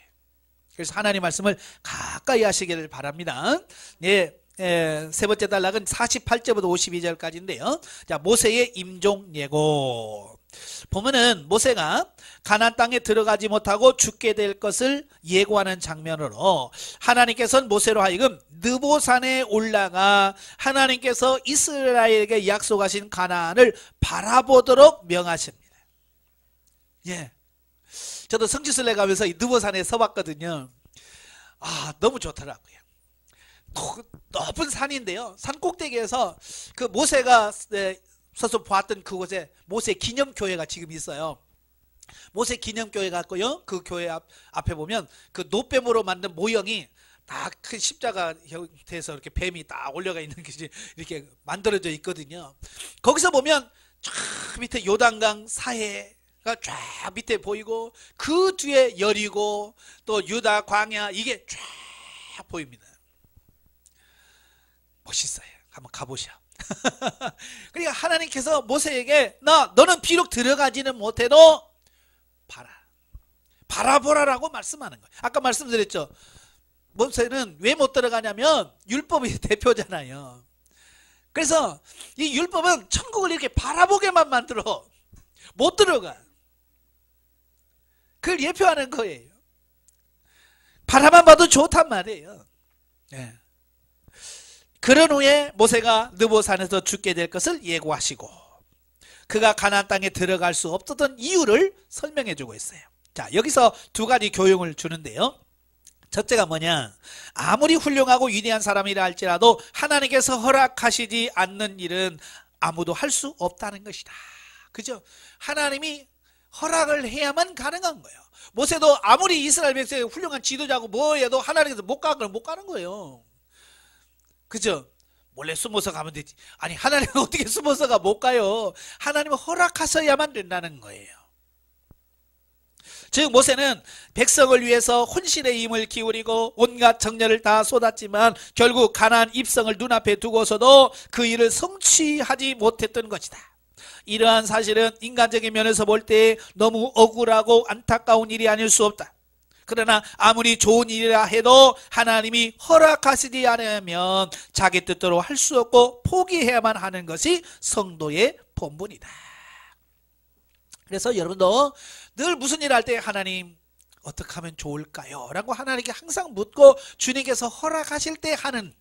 그래서 하나님 말씀을 가까이 하시기를 바랍니다. 예, 세 번째 단락은 48절부터 52절까지인데요. 자, 모세의 임종 예고. 보면은 모세가 가나안 땅에 들어가지 못하고 죽게 될 것을 예고하는 장면으로 하나님께서는 모세로 하여금 느보산에 올라가 하나님께서 이스라엘에게 약속하신 가나안을 바라보도록 명하십니다. 예, 저도 성지순례 가면서 이 느보산에 서봤거든요. 아, 너무 좋더라고요. 높은 산인데요, 산 꼭대기에서 그 모세가 서서 보았던 그곳에 모세 기념교회가 지금 있어요. 모세 기념교회가 있고요, 그 교회 앞에 보면 그 노뱀으로 만든 모형이 다 큰 십자가 형태에서 이렇게 뱀이 딱 올려가 있는 게 이렇게 만들어져 있거든요. 거기서 보면 쫙 밑에 요단강 사해가 쫙 밑에 보이고 그 뒤에 여리고 또 유다 광야 이게 쫙 보입니다. 멋있어요. 한번 가보셔. 그러니까 하나님께서 모세에게 너는 비록 들어가지는 못해도 바라보라라고 말씀하는 거예요. 아까 말씀드렸죠. 모세는 왜 못 들어가냐면 율법이 대표잖아요. 그래서 이 율법은 천국을 이렇게 바라보게만 만들어 못 들어가. 그걸 예표하는 거예요. 바라만 봐도 좋단 말이에요. 네. 그런 후에 모세가 느보산에서 죽게 될 것을 예고하시고 그가 가나안 땅에 들어갈 수 없었던 이유를 설명해 주고 있어요. 자, 여기서 두 가지 교훈을 주는데요. 첫째가 뭐냐? 아무리 훌륭하고 위대한 사람이라 할지라도 하나님께서 허락하시지 않는 일은 아무도 할 수 없다는 것이다. 그죠? 하나님이 허락을 해야만 가능한 거예요. 모세도 아무리 이스라엘 백성이 훌륭한 지도자고 뭐 해도 하나님께서 못 가는 거예요. 그죠? 몰래 숨어서 가면 되지. 아니, 하나님은 어떻게 숨어서가 못 가요? 하나님은 허락하셔야만 된다는 거예요. 즉 모세는 백성을 위해서 혼신의 힘을 기울이고 온갖 정열을 다 쏟았지만 결국 가나안 입성을 눈앞에 두고서도 그 일을 성취하지 못했던 것이다. 이러한 사실은 인간적인 면에서 볼 때 너무 억울하고 안타까운 일이 아닐 수 없다. 그러나 아무리 좋은 일이라 해도 하나님이 허락하시지 않으면 자기 뜻대로 할 수 없고 포기해야만 하는 것이 성도의 본분이다. 그래서 여러분도 늘 무슨 일을 할 때 하나님 어떻게 하면 좋을까요? 라고 하나님께 항상 묻고 주님께서 허락하실 때 하는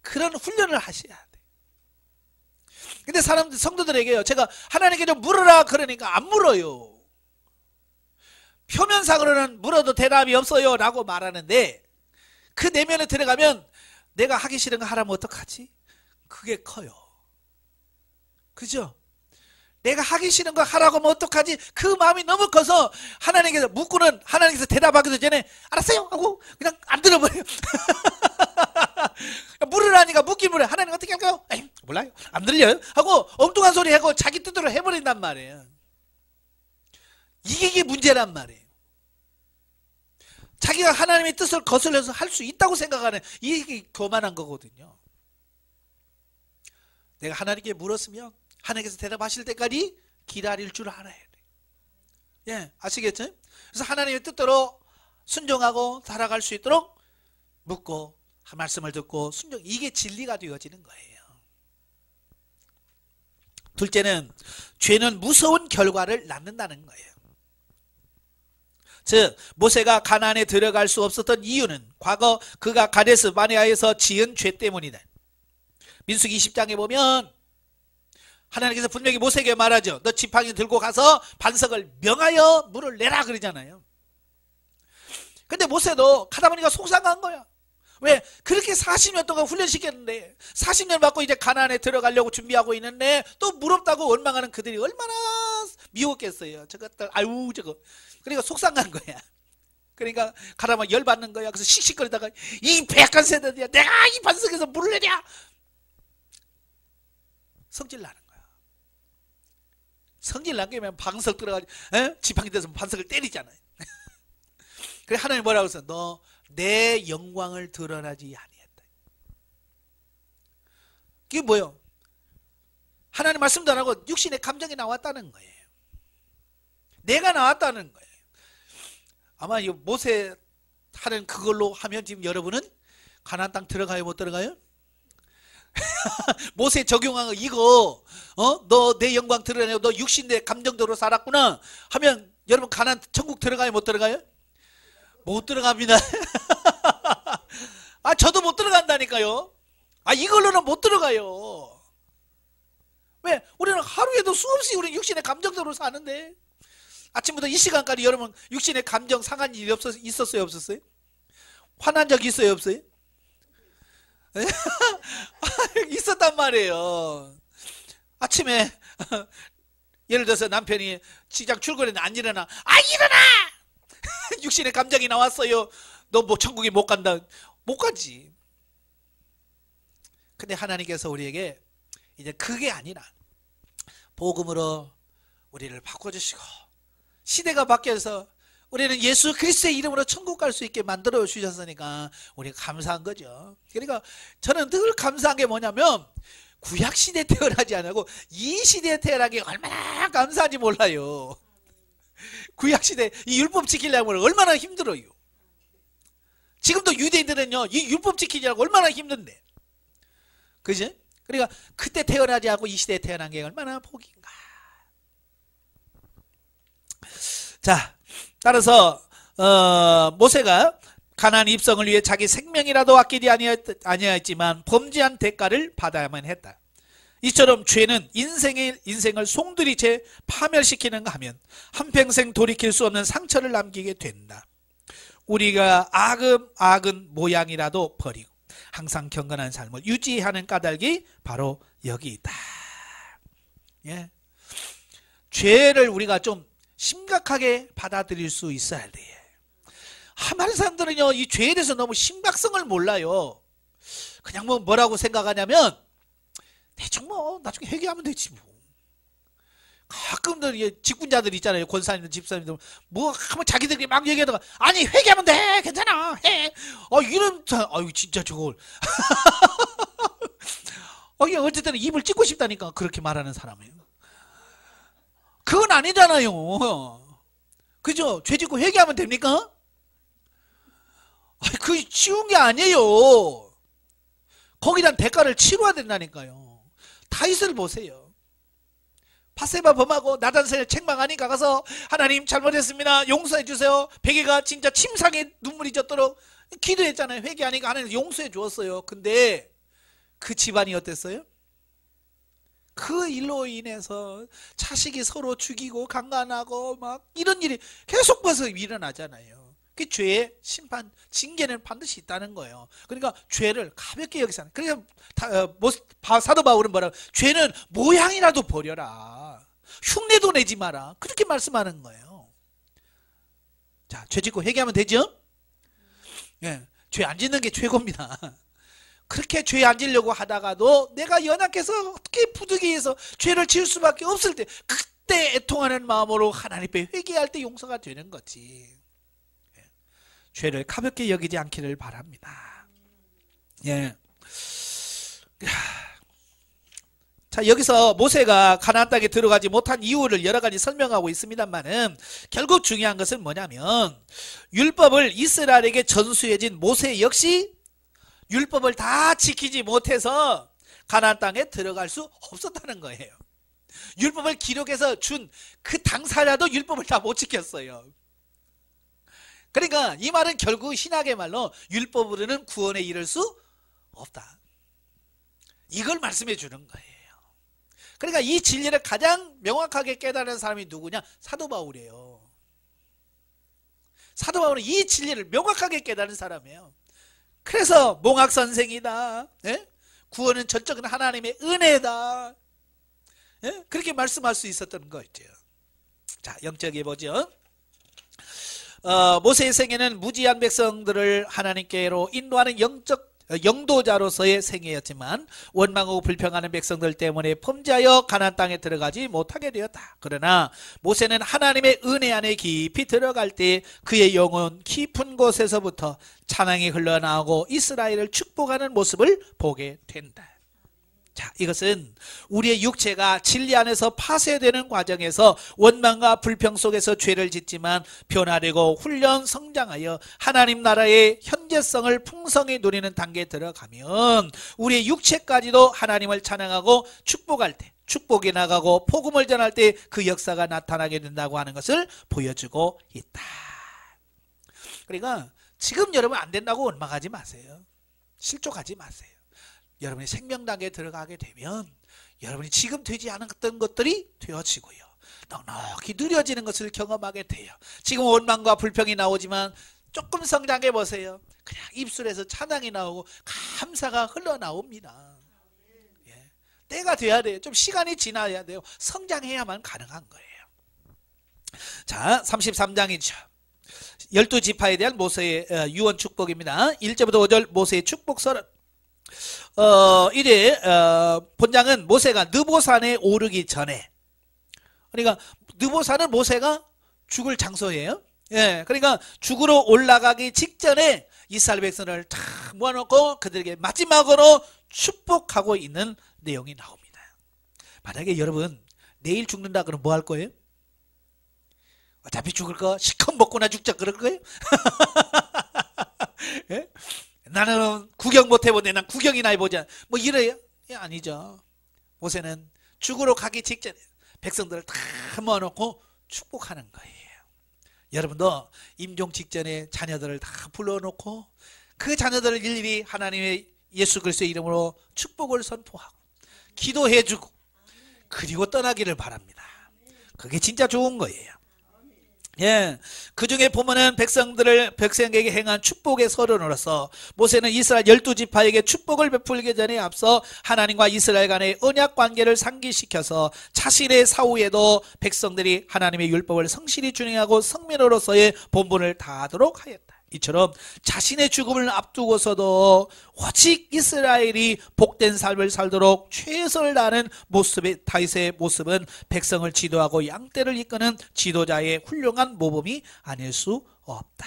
그런 훈련을 하셔야 돼. 근데 성도들에게요, 제가 하나님께 좀 물어라 그러니까 안 물어요. 표면상으로는 물어도 대답이 없어요 라고 말하는데 그 내면에 들어가면 내가 하기 싫은 거 하라면 어떡하지? 그게 커요. 그죠? 내가 하기 싫은 거 하라고 하면 어떡하지? 그 마음이 너무 커서 하나님께서 묻고는 하나님께서 대답하기도 전에 알았어요 하고 그냥 안 들어버려요. 물으라니까 묻긴 물어요. 하나님 어떻게 할까요? 에이, 몰라요. 안 들려요? 하고 엉뚱한 소리 하고 자기 뜻대로 해버린단 말이에요. 이게 문제란 말이에요. 자기가 하나님의 뜻을 거슬려서 할 수 있다고 생각하는 이게 교만한 거거든요. 내가 하나님께 물었으면 하나님께서 대답하실 때까지 기다릴 줄 알아야 돼. 예, 아시겠죠? 그래서 하나님의 뜻대로 순종하고 살아갈 수 있도록 묻고 말씀을 듣고 순종, 이게 진리가 되어지는 거예요. 둘째는 죄는 무서운 결과를 낳는다는 거예요. 즉 모세가 가나안에 들어갈 수 없었던 이유는 과거 그가 가데스 바네아에서 지은 죄 때문이다. 민수기 20장에 보면 하나님께서 분명히 모세에게 말하죠. 너 지팡이 들고 가서 반석을 명하여 물을 내라 그러잖아요. 근데 모세도 가다 보니까 속상한 거야. 왜? 그렇게 40년 동안 훈련시켰는데 40년 받고 이제 가나안에 들어가려고 준비하고 있는데 또 물 없다고 원망하는 그들이 얼마나 미웠겠어요. 저것들 아유 저거. 그러니까 속상한 거야. 그러니까 가다 보면 열받는 거야. 그래서 씩씩거리다가 이 배약한 새들이야, 내가 이 반석에서 물을 내랴, 성질 나는 거야. 성질 나게 하면 반석 들어가지고 지팡이 대서 반석을 때리잖아요. 그래 하나님 뭐라고 했어? 너 내 영광을 드러나지 아니했다. 그게 뭐예요? 하나님 말씀도 안 하고 육신의 감정이 나왔다는 거예요. 내가 나왔다는 거예요. 아마 이 모세 하는 그걸로 하면 지금 여러분은 가나안 땅 들어가요, 못 들어가요? 모세 적용한 거 이거 너 내 영광 드러내고 너 육신의 감정대로 살았구나 하면 여러분 가나안 천국 들어가요, 못 들어가요? 못 들어갑니다. 아 저도 못 들어간다니까요. 아 이걸로는 못 들어가요. 왜? 우리는 하루에도 수없이 우리 육신의 감정대로 사는데 아침부터 이 시간까지 여러분 육신의 감정 상한 일이 있었어요, 없었어요? 화난 적 있어요, 없어요? 있었단 말이에요. 아침에 예를 들어서 남편이 직장 출근했는데 안 일어나. 아 일어나! 육신의 감정이 나왔어요. 너 뭐 천국에 못 간다. 못 가지. 근데 하나님께서 우리에게 이제 그게 아니라 복음으로 우리를 바꿔주시고 시대가 바뀌어서 우리는 예수 그리스도의 이름으로 천국 갈 수 있게 만들어 주셨으니까 우리가 감사한 거죠. 그러니까 저는 늘 감사한 게 뭐냐면 구약시대에 태어나지 않고 이 시대에 태어난 게 얼마나 감사한지 몰라요. 구약시대 이 율법 지키려면 얼마나 힘들어요. 지금도 유대인들은요 이 율법 지키려고 얼마나 힘든데, 그죠? 그러니까 그때 태어나지 않고 이 시대에 태어난 게 얼마나 복인가. 자, 따라서 모세가 가나안 입성을 위해 자기 생명이라도 아끼지 아니하였지만 범죄한 대가를 받아야만 했다. 이처럼 죄는 인생을 송두리째 파멸시키는가 하면 한평생 돌이킬 수 없는 상처를 남기게 된다. 우리가 악은 모양이라도 버리고 항상 경건한 삶을 유지하는 까닭이 바로 여기 있다. 예. 죄를 우리가 좀 심각하게 받아들일 수 있어야 돼. 많은 사람들은요, 이 죄에 대해서 너무 심각성을 몰라요. 그냥 뭐라고 생각하냐면, 대충 나중에 회개하면 되지 뭐. 가끔들 직분자들 있잖아요. 권사님들, 집사님들 하면 자기들이 막 얘기하다가, 아니 회개하면 돼, 괜찮아, 해. 이런, 아유 진짜 저걸. 어쨌든 입을 찢고 싶다니까 그렇게 말하는 사람이에요. 그건 아니잖아요. 그죠? 죄 짓고 회개하면 됩니까? 그게 쉬운 게 아니에요. 거기에 대한 대가를 치러야 된다니까요. 다윗을 보세요. 바세바 범하고 나단을 책망하니까 가서 하나님 잘못했습니다, 용서해 주세요. 베개가 진짜 침상에 눈물이 젖도록 기도했잖아요. 회개하니까 하나님 용서해 주었어요. 근데 그 집안이 어땠어요? 그 일로 인해서 자식이 서로 죽이고 강간하고 막 이런 일이 계속 벌써 일어나잖아요. 그 죄의 심판, 징계는 반드시 있다는 거예요. 그러니까 죄를 가볍게 여기서 하는. 그러니까 사도 바울은 뭐라고? 죄는 모양이라도 버려라. 흉내도 내지 마라. 그렇게 말씀하는 거예요. 자, 죄 짓고 회개하면 되죠? 예, 죄 안 짓는 게 최고입니다. 그렇게 죄 안 지려고 하다가도 내가 연약해서 어떻게 부득이해서 죄를 지을 수밖에 없을 때, 그때 애통하는 마음으로 하나님 앞에 회개할 때 용서가 되는 거지. 죄를 가볍게 여기지 않기를 바랍니다. 예. 자, 여기서 모세가 가나안 땅에 들어가지 못한 이유를 여러 가지 설명하고 있습니다만은 결국 중요한 것은 뭐냐면 율법을 이스라엘에게 전수해진 모세 역시 율법을 다 지키지 못해서 가나안 땅에 들어갈 수 없었다는 거예요. 율법을 기록해서 준 그 당사자도 율법을 다 못 지켰어요. 그러니까 이 말은 결국 신학의 말로 율법으로는 구원에 이를 수 없다. 이걸 말씀해 주는 거예요. 그러니까 이 진리를 가장 명확하게 깨달은 사람이 누구냐? 사도 바울이에요. 사도 바울은 이 진리를 명확하게 깨달은 사람이에요. 그래서 몽학 선생이다. 예? 구원은 전적인 하나님의 은혜다. 예? 그렇게 말씀할 수 있었던 거죠. 자, 영적에 보죠. 모세의 생애는 무지한 백성들을 하나님께로 인도하는 영도자로서의 생애였지만 원망하고 불평하는 백성들 때문에 범죄하여 가나안 땅에 들어가지 못하게 되었다. 그러나 모세는 하나님의 은혜 안에 깊이 들어갈 때 그의 영혼 깊은 곳에서부터 찬양이 흘러나오고 이스라엘을 축복하는 모습을 보게 된다. 자, 이것은 우리의 육체가 진리 안에서 파쇄되는 과정에서 원망과 불평 속에서 죄를 짓지만 변화되고 훈련 성장하여 하나님 나라의 현재성을 풍성히 누리는 단계에 들어가면 우리의 육체까지도 하나님을 찬양하고 축복할 때, 축복이 나가고 복음을 전할 때 그 역사가 나타나게 된다고 하는 것을 보여주고 있다. 그러니까 지금 여러분 안 된다고 원망하지 마세요. 실족하지 마세요. 여러분이 생명단계에 들어가게 되면 여러분이 지금 되지 않았던 것들이 되어지고요. 넉넉히 느려지는 것을 경험하게 돼요. 지금 원망과 불평이 나오지만 조금 성장해 보세요. 그냥 입술에서 찬양이 나오고 감사가 흘러나옵니다. 예. 때가 돼야 돼요. 좀 시간이 지나야 돼요. 성장해야만 가능한 거예요. 자, 33장이죠. 12지파에 대한 모세의 유언 축복입니다. 1절부터 5절 모세의 축복설은 이래 본장은 모세가 느보산에 오르기 전에, 그러니까 느보산은 모세가 죽을 장소예요. 예, 그러니까 죽으러 올라가기 직전에 이스라엘 백성을 다 모아놓고 그들에게 마지막으로 축복하고 있는 내용이 나옵니다. 만약에 여러분 내일 죽는다 그러면 뭐 할 거예요? 어차피 죽을 거 시컷 먹고나 죽자 그럴 거예요? 예? 나는 구경 못 해보네, 난 구경이나 해보자, 뭐 이래요? 예, 아니죠. 모세는 죽으러 가기 직전에 백성들을 다 모아놓고 축복하는 거예요. 여러분도 임종 직전에 자녀들을 다 불러놓고 그 자녀들을 일일이 하나님의 예수 그리스도의 이름으로 축복을 선포하고 기도해주고 그리고 떠나기를 바랍니다. 그게 진짜 좋은 거예요. 예, 그 중에 보면은 백성에게 행한 축복의 서론으로서 모세는 이스라엘 12지파에게 축복을 베풀기 전에 앞서 하나님과 이스라엘 간의 언약 관계를 상기시켜서 자신의 사후에도 백성들이 하나님의 율법을 성실히 준행하고 성민으로서의 본분을 다하도록 하였다. 이처럼 자신의 죽음을 앞두고서도 오직 이스라엘이 복된 삶을 살도록 최선을 다하는 모습의 다윗의 모습은 백성을 지도하고 양떼를 이끄는 지도자의 훌륭한 모범이 아닐 수 없다.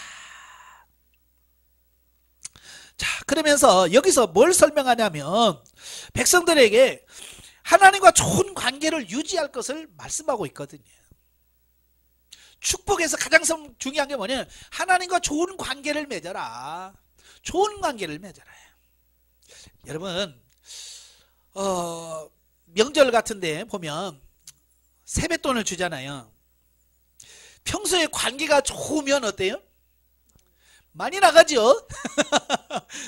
자, 그러면서 여기서 뭘 설명하냐면 백성들에게 하나님과 좋은 관계를 유지할 것을 말씀하고 있거든요. 축복에서 가장 중요한 게 뭐냐면 하나님과 좋은 관계를 맺어라. 좋은 관계를 맺어라. 여러분 명절 같은데 보면 세뱃돈을 주잖아요. 평소에 관계가 좋으면 어때요? 많이 나가죠.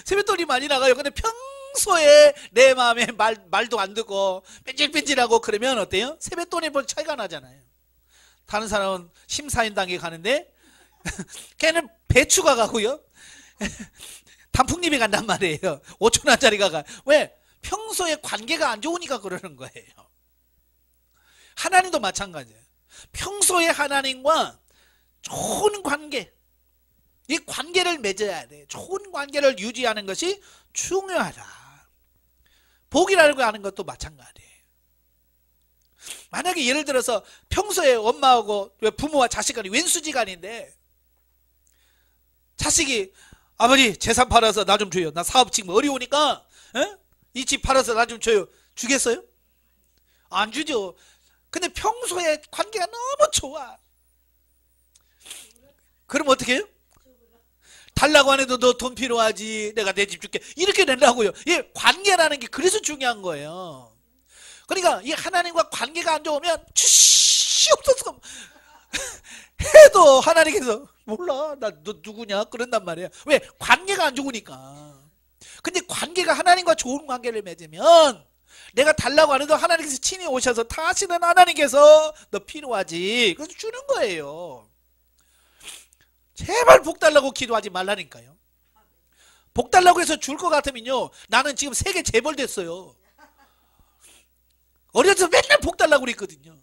세뱃돈이 많이 나가요. 근데 평소에 내 마음에 말도 안 듣고 뺀질뺀질하고 그러면 어때요? 세뱃돈에 뭐 차이가 나잖아요. 다른 사람은 심사인당에 가는데 걔는 배추가 가고요. 단풍잎이 간단 말이에요. 5,000원짜리가 가. 왜? 평소에 관계가 안 좋으니까 그러는 거예요. 하나님도 마찬가지예요. 평소에 하나님과 좋은 관계, 이 관계를 맺어야 돼. 좋은 관계를 유지하는 것이 중요하다. 복이라고 하는 것도 마찬가지예요. 만약에 예를 들어서 평소에 엄마하고 부모와 자식 간이 왼수지간인데 자식이 아버지 재산 팔아서 나 좀 줘요. 나 사업 지금 어려우니까 이 집 팔아서 나 좀 줘요. 주겠어요? 안 주죠. 근데 평소에 관계가 너무 좋아. 그럼 어떻게 해요? 달라고 안 해도 너 돈 필요하지. 내가 내 집 줄게. 이렇게 된다고요. 이 관계라는 게 그래서 중요한 거예요. 그러니까 이 하나님과 관계가 안 좋으면 주시옵소서 해도 하나님께서 몰라 나 너 누구냐 그런단 말이에요. 왜? 관계가 안 좋으니까. 근데 관계가 하나님과 좋은 관계를 맺으면 내가 달라고 안 해도 하나님께서 친히 오셔서 다시는 하나님께서 너 필요하지 그래서 주는 거예요. 제발 복 달라고 기도하지 말라니까요. 복 달라고 해서 줄 것 같으면요 나는 지금 세계 재벌 됐어요. 어려서 맨날 복 달라고 그랬거든요.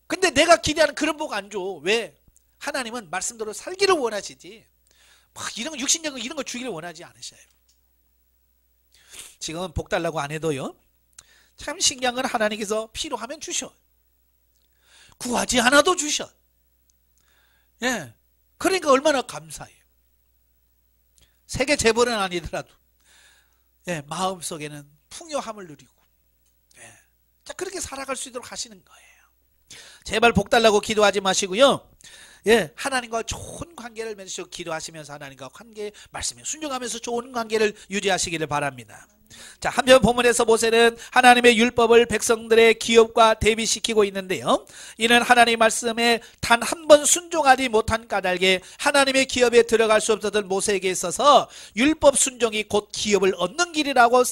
근데 내가 기대하는 그런 복 안 줘. 왜? 하나님은 말씀대로 살기를 원하시지 막 이런 육신적인 이런 거 주기를 원하지 않으셔요. 지금 복 달라고 안 해도요 참 신기한 건 하나님께서 필요하면 주셔. 구하지 않아도 주셔. 예, 그러니까 얼마나 감사해요. 세계 재벌은 아니더라도 예, 마음속에는 풍요함을 누리고 자, 그렇게 살아갈 수 있도록 하시는 거예요. 제발 복 달라고 기도하지 마시고요. 예, 하나님과 좋은 관계를 맺으시고 기도하시면서 하나님과 관계 말씀에 순종하면서 좋은 관계를 유지하시기를 바랍니다. 자, 한편 본문에서 모세는 하나님의 율법을 백성들의 기업과 대비시키고 있는데요. 이는 하나님의 말씀에 단 한 번 순종하지 못한 까닭에 하나님의 기업에 들어갈 수 없었던 모세에게 있어서 율법 순종이 곧 기업을 얻는 길이라고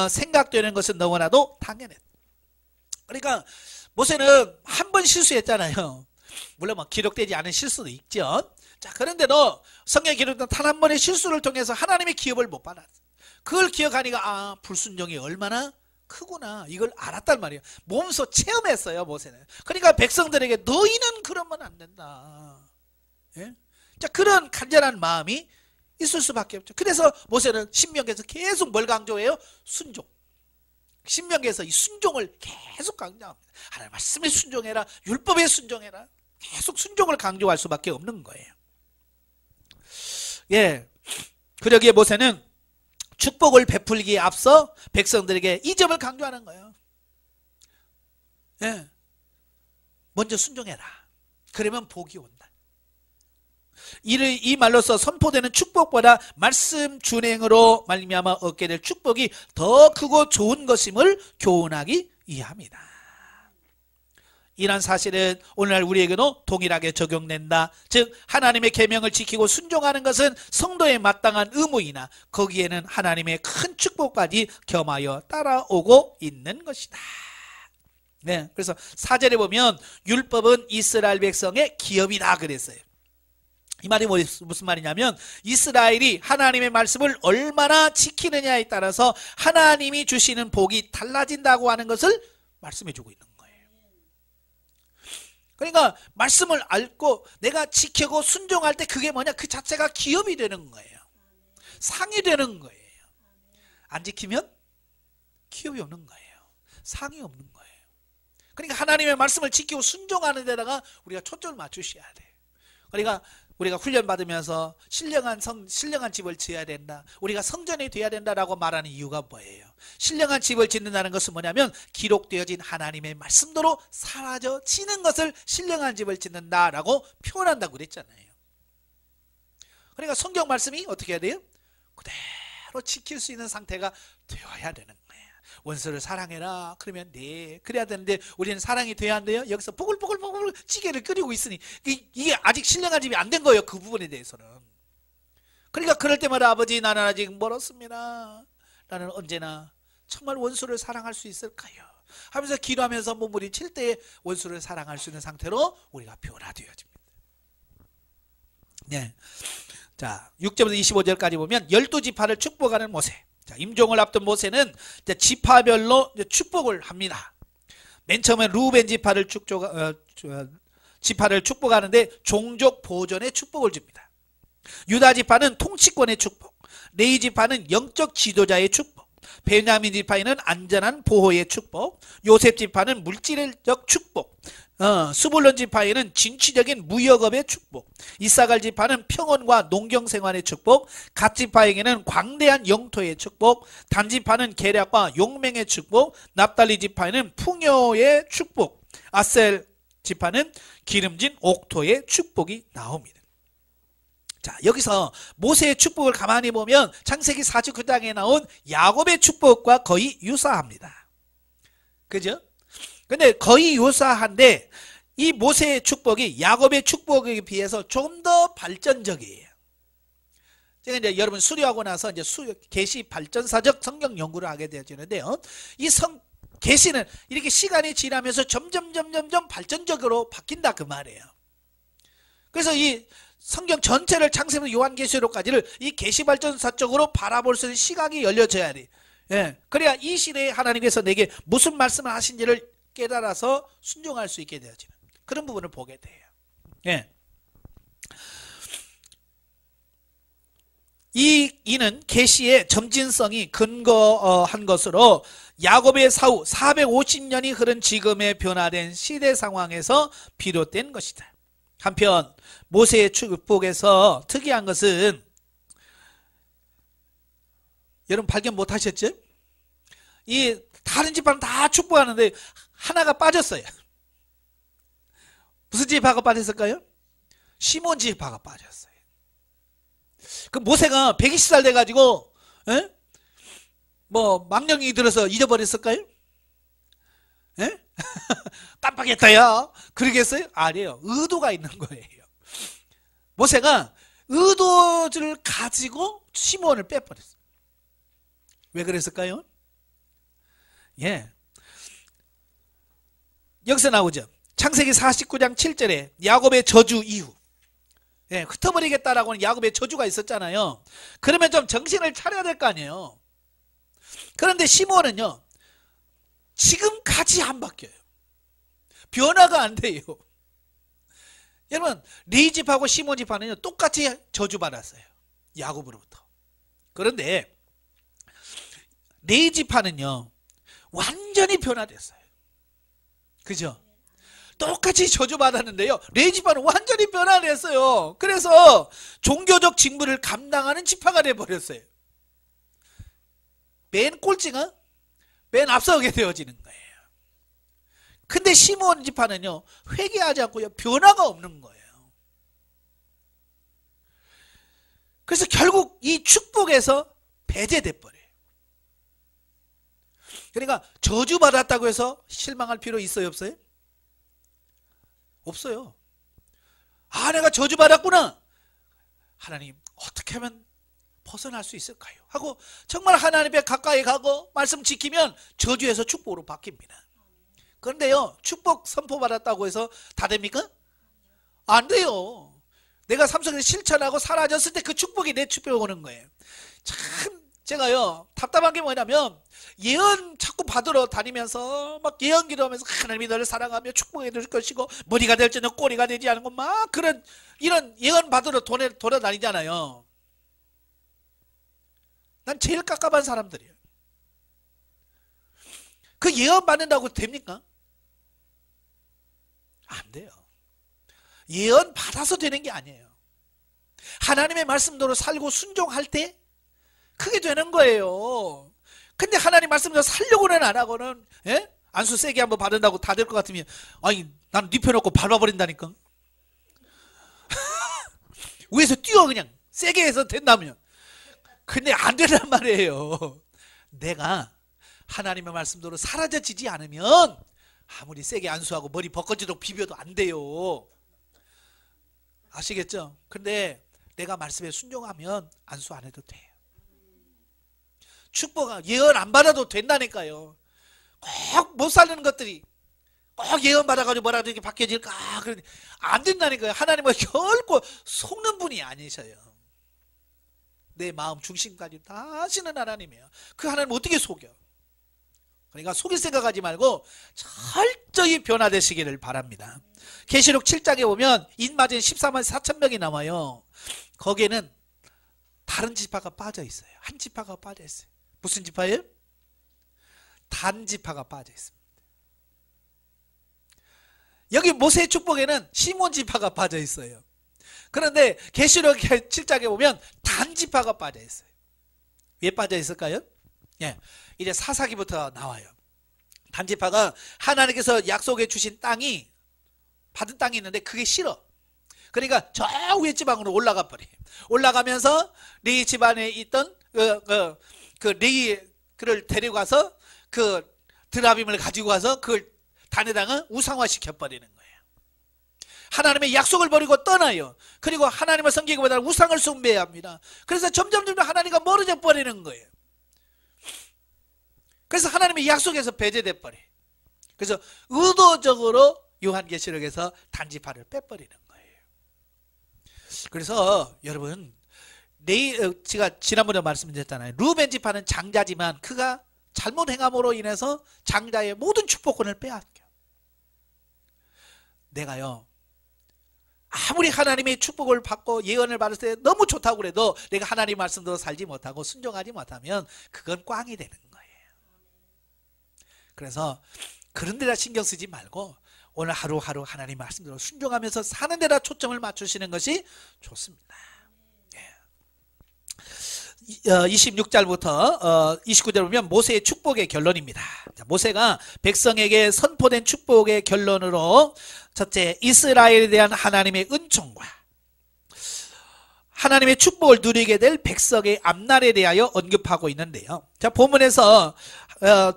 생각되는 것은 너무나도 당연했다. 그러니까 모세는 한 번 실수했잖아요. 물론 뭐 기록되지 않은 실수도 있죠. 자, 그런데도 성경에 기록된 단 한 번의 실수를 통해서 하나님의 기업을 못 받았어. 그걸 기억하니까 불순종이 얼마나 크구나 이걸 알았단 말이에요. 몸소 체험했어요 모세는. 그러니까 백성들에게 너희는 그러면 안 된다. 예? 자, 그런 간절한 마음이 있을 수밖에 없죠. 그래서 모세는 신명기에서 계속 뭘 강조해요? 순종. 신명기에서 이 순종을 계속 강조합니다. 하나님 말씀에 순종해라. 율법에 순종해라. 계속 순종을 강조할 수밖에 없는 거예요. 예, 그러기에 모세는 축복을 베풀기에 앞서 백성들에게 이 점을 강조하는 거예요. 예, 먼저 순종해라. 그러면 복이 온다. 이 말로서 선포되는 축복보다 말씀 준행으로 말미암아 얻게 될 축복이 더 크고 좋은 것임을 교훈하기 위함이다. 이런 사실은 오늘날 우리에게도 동일하게 적용된다. 즉 하나님의 계명을 지키고 순종하는 것은 성도의 마땅한 의무이나 거기에는 하나님의 큰 축복까지 겸하여 따라오고 있는 것이다. 네, 그래서 4절에 보면 율법은 이스라엘 백성의 기업이다 그랬어요. 이 말이 무슨 말이냐면 이스라엘이 하나님의 말씀을 얼마나 지키느냐에 따라서 하나님이 주시는 복이 달라진다고 하는 것을 말씀해 주고 있는 거예요. 그러니까 말씀을 알고 내가 지키고 순종할 때 그게 뭐냐, 그 자체가 기업이 되는 거예요. 상이 되는 거예요. 안 지키면 기업이 없는 거예요. 상이 없는 거예요. 그러니까 하나님의 말씀을 지키고 순종하는 데다가 우리가 초점을 맞추셔야 돼요. 그러니까 우리가 훈련받으면서 신령한 집을 지어야 된다, 우리가 성전이 되어야 된다라고 말하는 이유가 뭐예요? 신령한 집을 짓는다는 것은 뭐냐면 기록되어진 하나님의 말씀대로 사라져지는 것을 신령한 집을 짓는다라고 표현한다고 그랬잖아요. 그러니까 성경 말씀이 어떻게 해야 돼요? 그대로 지킬 수 있는 상태가 되어야 되는 거예요. 원수를 사랑해라 그러면 네, 그래야 되는데 우리는 사랑이 돼야 한대요. 여기서 보글보글 찌개를 끓이고 있으니 이게 아직 신령한 집이 안 된 거예요. 그 부분에 대해서는. 그러니까 그럴 때마다 아버지, 나는 아직 멀었습니다. 나는 언제나 정말 원수를 사랑할 수 있을까요? 하면서 기도하면서 몸부림칠 때 원수를 사랑할 수 있는 상태로 우리가 변화되어집니다. 네. 자, 6절부터 25절까지 보면 12지파를 축복하는 모세. 자, 임종을 앞둔 모세는 이제 지파별로 이제 축복을 합니다. 맨 처음에 루벤 지파를 축복하는데 종족 보존의 축복을 줍니다. 유다 지파는 통치권의 축복, 레위 지파는 영적 지도자의 축복, 베냐민 지파에는 안전한 보호의 축복, 요셉 지파는 물질적 축복, 스불론 지파에는 진취적인 무역업의 축복, 이사갈 지파는 평온과 농경생활의 축복, 갓 지파에게는 광대한 영토의 축복, 단 지파는 계략과 용맹의 축복, 납달리 지파에는 풍요의 축복, 아셀 지파는 기름진 옥토의 축복이 나옵니다. 자, 여기서 모세의 축복을 가만히 보면 창세기 49장에 나온 야곱의 축복과 거의 유사합니다. 그죠? 근데 거의 유사한데 이 모세의 축복이 야곱의 축복에 비해서 좀 더 발전적이에요. 제가 이제 여러분 수료하고 나서 이제 계시 발전사적 성경 연구를 하게 되어지는데요. 이 계시는 이렇게 시간이 지나면서 점점 발전적으로 바뀐다 그 말이에요. 그래서 이 성경 전체를 창세기부터 요한계시록까지를 이 계시 발전사적으로 바라볼 수 있는 시각이 열려져야 돼. 예. 그래야 이 시대에 하나님께서 내게 무슨 말씀을 하신지를 깨달아서 순종할 수 있게 되어지는 그런 부분을 보게 돼요. 예. 이는 계시의 점진성이 근거한 것으로 야곱의 사후 450년이 흐른 지금의 변화된 시대 상황에서 비롯된 것이다. 한편 모세의 축복에서 특이한 것은 여러분 발견 못하셨죠? 이 다른 지파는 다 축복하는데 하나가 빠졌어요. 무슨 지파가 빠졌을까요? 시몬 지파가 빠졌어요. 그 모세가 120살 돼가지고 뭐 망령이 들어서 잊어버렸을까요? 예? 깜빡했다야 그러겠어요? 아니에요. 의도가 있는 거예요. 모세가 의도를 가지고 시몬을 빼버렸어요. 왜 그랬을까요? 예. 여기서 나오죠. 창세기 49장 7절에 야곱의 저주 이후, 예, 흩어버리겠다라고 하는 야곱의 저주가 있었잖아요. 그러면 좀 정신을 차려야 될 거 아니에요. 그런데 시몬은요 지금까지 안 바뀌어요. 변화가 안 돼요. 여러분 레위 집하고 시몬 집하는요 똑같이 저주받았어요. 야곱으로부터. 그런데 레위 집하는요 완전히 변화됐어요. 그죠? 똑같이 저주받았는데요 레위 지파는 완전히 변화됐어요. 그래서 종교적 직무를 감당하는 지파가 돼버렸어요. 맨 꼴찌가 맨 앞서게 되어지는 거예요. 근데 시몬 지파는요 회개하지 않고요 변화가 없는 거예요. 그래서 결국 이 축복에서 배제돼 버려요. 그러니까 저주받았다고 해서 실망할 필요 있어요 없어요? 없어요. 아 내가 저주받았구나. 하나님 어떻게 하면 벗어날 수 있을까요? 하고 정말 하나님 앞에 가까이 가고 말씀 지키면 저주에서 축복으로 바뀝니다. 그런데요, 축복 선포받았다고 해서 다 됩니까? 안 돼요. 내가 삶 속에서 실천하고 사라졌을 때 그 축복이 내 축복에 오는 거예요. 참 제가요 답답한 게 뭐냐면 예언 자꾸 받으러 다니면서 막 예언 기도하면서 하나님이 너를 사랑하며 축복해 줄 것이고 머리가 될지는 꼬리가 되지 않은 거 막 그런 이런 예언 받으러 돌아다니잖아요. 난 제일 깝깝한 사람들이에요. 그 예언 받는다고 됩니까? 안 돼요. 예언 받아서 되는 게 아니에요. 하나님의 말씀대로 살고 순종할 때 그게 되는 거예요. 근데 하나님 말씀대로 살려고는 안 하고는 안수 세게 한번 받는다고 다 될 것 같으면 아니 나는 눕혀놓고 밟아버린다니까. 위에서 뛰어 그냥 세게 해서 된다면. 근데 안 된단 말이에요. 내가 하나님의 말씀대로 사라져지지 않으면 아무리 세게 안수하고 머리 벗겨지도록 비벼도 안 돼요. 아시겠죠? 근데 내가 말씀에 순종하면 안수 안 해도 돼요. 축복 예언 안 받아도 된다니까요. 꼭 못 살리는 것들이 꼭 예언 받아가지고 뭐라도 이렇게 바뀌어질까 그러니 안 된다니까요. 하나님은 결코 속는 분이 아니셔요. 내 마음 중심까지 다 아시는 하나님이에요. 그 하나님 어떻게 속여? 그러니까 속일 생각하지 말고 철저히 변화되시기를 바랍니다. 계시록 7장에 보면 인마진 14만 4천 명이 남아요. 거기에는 다른 지파가 빠져 있어요. 한 지파가 빠져 있어요. 무슨 지파예요? 단 지파가 빠져 있습니다. 여기 모세의 축복에는 시몬 지파가 빠져 있어요. 그런데 계시록 7장에 보면 단 지파가 빠져 있어요. 왜 빠져 있을까요? 예, 이제 사사기부터 나와요. 단 지파가 하나님께서 약속해 주신 땅이 받은 땅이 있는데 그게 싫어. 그러니까 저 위에 지방으로 올라가 버려요. 올라가면서 레위 집안에 있던 그 레위를 데려가서 그 드라빔을 가지고 가서 그 단의 땅을 우상화시켜 버리는 거예요. 하나님의 약속을 버리고 떠나요. 그리고 하나님을 섬기기보다는 우상을 숭배합니다. 그래서 점점 하나님과 멀어져 버리는 거예요. 그래서 하나님의 약속에서 배제돼 버려요. 그래서 의도적으로 요한계시록에서 단지파를 빼버리는 거예요. 그래서 여러분 제가 지난번에 말씀드렸잖아요. 루벤 지파는 장자지만 그가 잘못 행함으로 인해서 장자의 모든 축복권을 빼앗겨. 내가요 아무리 하나님의 축복을 받고 예언을 받을 때 너무 좋다고 그래도 내가 하나님 말씀대로 살지 못하고 순종하지 못하면 그건 꽝이 되는 거예요. 그래서 그런 데다 신경 쓰지 말고 오늘 하루하루 하나님 말씀대로 순종하면서 사는 데다 초점을 맞추시는 것이 좋습니다. 26절부터 29절 보면 모세의 축복의 결론입니다. 모세가 백성에게 선포된 축복의 결론으로 첫째, 이스라엘에 대한 하나님의 은총과 하나님의 축복을 누리게 될 백성의 앞날에 대하여 언급하고 있는데요. 자, 본문에서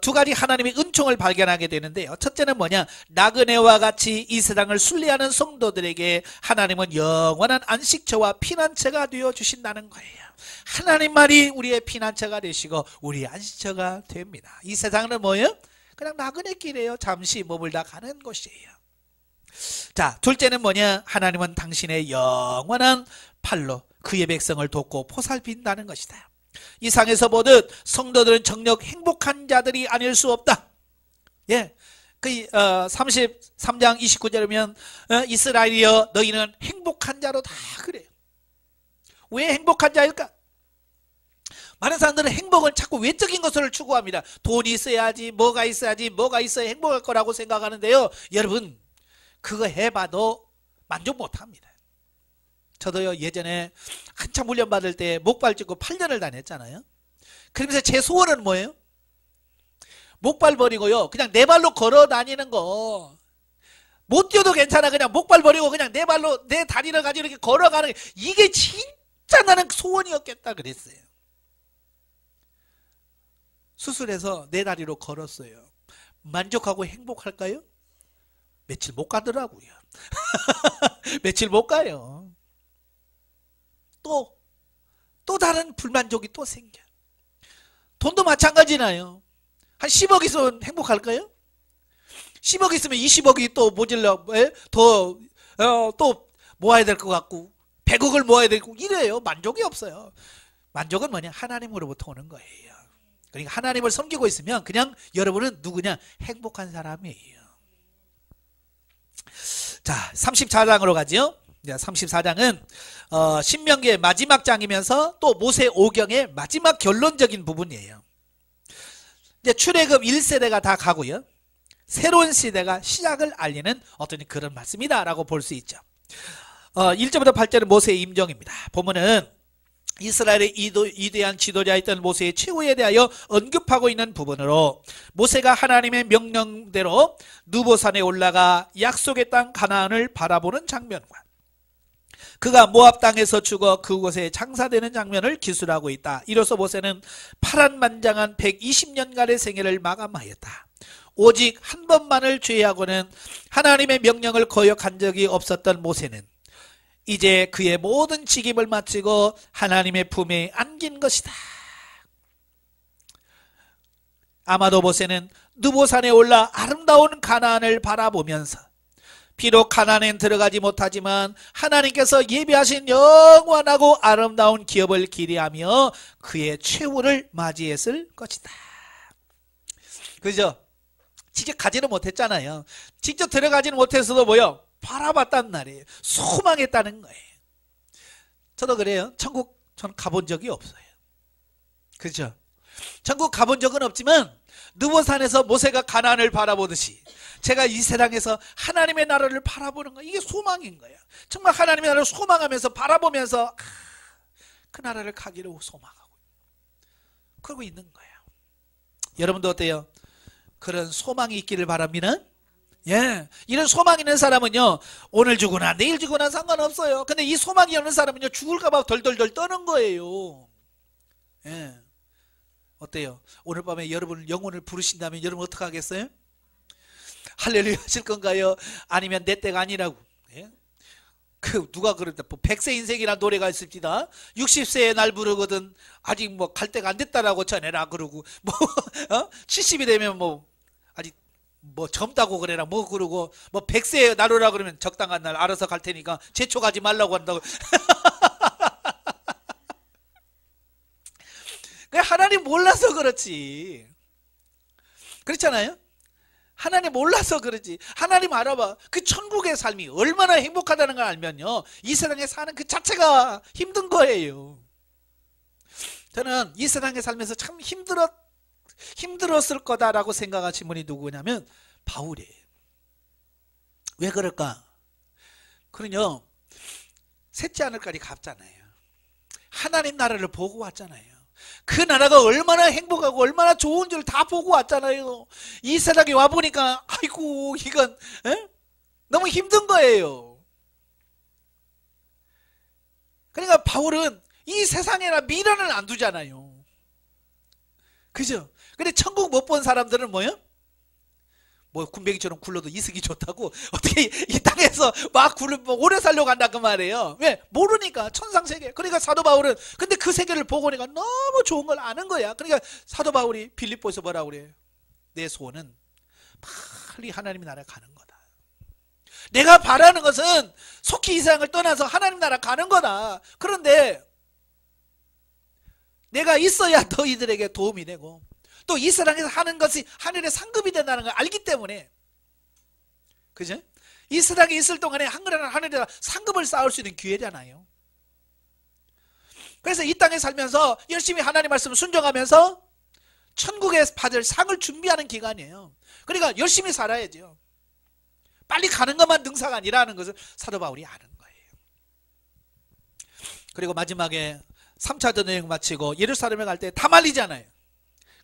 두 가지 하나님의 은총을 발견하게 되는데요. 첫째는 뭐냐? 나그네와 같이 이 세상을 순례하는 성도들에게 하나님은 영원한 안식처와 피난처가 되어 주신다는 거예요. 하나님 말이 우리의 피난처가 되시고 우리의 안식처가 됩니다. 이 세상은 뭐예요? 그냥 나그네 길이에요. 잠시 머물다 가는 곳이에요. 자, 둘째는 뭐냐? 하나님은 당신의 영원한 팔로 그의 백성을 돕고 보살핀다는 것이다. 이 상에서 보듯 성도들은 정녕 행복한 자들이 아닐 수 없다. 예, 그 33장 29절이면 이스라엘이여 너희는 행복한 자로 다 그래요. 왜 행복한 자일까? 많은 사람들은 행복은 자꾸 외적인 것을 추구합니다. 돈이 있어야지, 뭐가 있어야지, 뭐가 있어야 행복할 거라고 생각하는데요. 여러분, 그거 해봐도 만족 못합니다. 저도요 예전에 한참 훈련받을 때 목발 짚고 8년을 다녔잖아요. 그러면서 제 소원은 뭐예요? 목발 버리고요 그냥 내 발로 걸어 다니는 거. 못 뛰어도 괜찮아. 그냥 목발 버리고 그냥 내 발로 내 다리를 가지고 이렇게 걸어가는 게 이게 진짜 나는 소원이었겠다 그랬어요. 수술해서 내 다리로 걸었어요. 만족하고 행복할까요? 며칠 못 가더라고요. 며칠 못 가요. 또 다른 불만족이 또 생겨. 돈도 마찬가지나요. 한 10억 있으면 행복할까요? 10억 있으면 20억이 또 모질러, 또 모아야 될 것 같고 100억을 모아야 되고 이래요. 만족이 없어요. 만족은 뭐냐? 하나님으로부터 오는 거예요. 그러니까 하나님을 섬기고 있으면 그냥 여러분은 누구냐? 행복한 사람이에요. 자, 34장으로 가죠. 34장은 신명기의 마지막 장이면서 또 모세 오경의 마지막 결론적인 부분이에요. 이제 출애굽 1세대가 다 가고요. 새로운 시대가 시작을 알리는 어떤 그런 말씀이다 라고 볼 수 있죠. 1절부터 8절은 모세의 임종입니다. 보면은 이스라엘의 위대한 지도자였던 모세의 최후에 대하여 언급하고 있는 부분으로 모세가 하나님의 명령대로 느보산에 올라가 약속의 땅 가나안을 바라보는 장면과 그가 모압 땅에서 죽어 그곳에 장사되는 장면을 기술하고 있다. 이로써 모세는 파란만장한 120년간의 생애를 마감하였다. 오직 한 번만을 죄하고는 하나님의 명령을 거역한 적이 없었던 모세는 이제 그의 모든 직임을 마치고 하나님의 품에 안긴 것이다. 아마도 모세는 느보산에 올라 아름다운 가나안을 바라보면서 비록 가나안엔 들어가지 못하지만 하나님께서 예비하신 영원하고 아름다운 기업을 기대하며 그의 최후를 맞이했을 것이다. 그죠? 직접 가지는 못했잖아요. 직접 들어가지는 못했어도 뭐요? 바라봤단 말이에요. 소망했다는 거예요. 저도 그래요. 천국 저는 가본 적이 없어요. 그죠? 천국 가본 적은 없지만 느보산에서 모세가 가나안을 바라보듯이 제가 이 세상에서 하나님의 나라를 바라보는 거, 이게 소망인 거예요. 정말 하나님의 나라를 소망하면서 바라보면서 그 나라를 가기를 소망하고 그러고 있는 거예요. 여러분도 어때요? 그런 소망이 있기를 바랍니다. 예, 이런 소망 있는 사람은요, 오늘 죽으나 내일 죽으나 상관없어요. 근데 이 소망이 없는 사람은요, 죽을까봐 덜덜덜 떠는 거예요. 예, 어때요? 오늘 밤에 여러분 영혼을 부르신다면 여러분 어떻게 하겠어요? 할렐루야 하실 건가요? 아니면 내 때가 아니라고? 예? 그 누가 그랬다? 뭐 100세 인생이라는 노래가 있습니다. 60세에 날 부르거든 아직 뭐 갈 때가 안 됐다라고 전해라 그러고 뭐 70이 되면 뭐 아직 뭐 젊다고 그래라 뭐 그러고 뭐 100세에 날 오라 그러면 적당한 날 알아서 갈 테니까 재촉하지 말라고 한다고. 하나님 몰라서 그렇지. 그렇잖아요? 하나님 몰라서 그러지. 하나님 알아봐. 그 천국의 삶이 얼마나 행복하다는 걸 알면요, 이 세상에 사는 그 자체가 힘든 거예요. 저는 이 세상에 살면서 참 힘들었을 거다라고 생각하신 분이 누구냐면 바울이에요. 왜 그럴까? 그는요, 셋째 하늘까지 갔잖아요. 하나님 나라를 보고 왔잖아요. 그 나라가 얼마나 행복하고 얼마나 좋은 줄 다 보고 왔잖아요. 이 세상에 와보니까 아이고 이건 너무 힘든 거예요. 그러니까 바울은 이 세상에나 미련을 안 두잖아요. 그죠? 근데 천국 못 본 사람들은 뭐예요? 뭐 군뱅이처럼 굴러도 이승이 좋다고 어떻게 이 땅에서 막 뭐 오래 살려고 한다 그 말이에요. 왜? 모르니까 천상세계. 그러니까 사도 바울은 근데 그 세계를 보고 오니까 너무 좋은 걸 아는 거야. 그러니까 사도 바울이 빌립보에서 뭐라고 그래요? 내 소원은 빨리 하나님 나라 가는 거다. 내가 바라는 것은 속히 이 세상을 떠나서 하나님 나라 가는 거다. 그런데 내가 있어야 너희들에게 도움이 되고 또 이 세상에서 하는 것이 하늘의 상급이 된다는 걸 알기 때문에, 그죠? 이 세상에 있을 동안에 하늘에다 상급을 쌓을 수 있는 기회잖아요. 그래서 이 땅에 살면서 열심히 하나님 말씀을 순종하면서 천국에 받을 상을 준비하는 기간이에요. 그러니까 열심히 살아야죠. 빨리 가는 것만 능사가 아니라는 것을 사도 바울이 아는 거예요. 그리고 마지막에 3차 전여행 마치고 예루살렘에 갈 때 다 말리잖아요.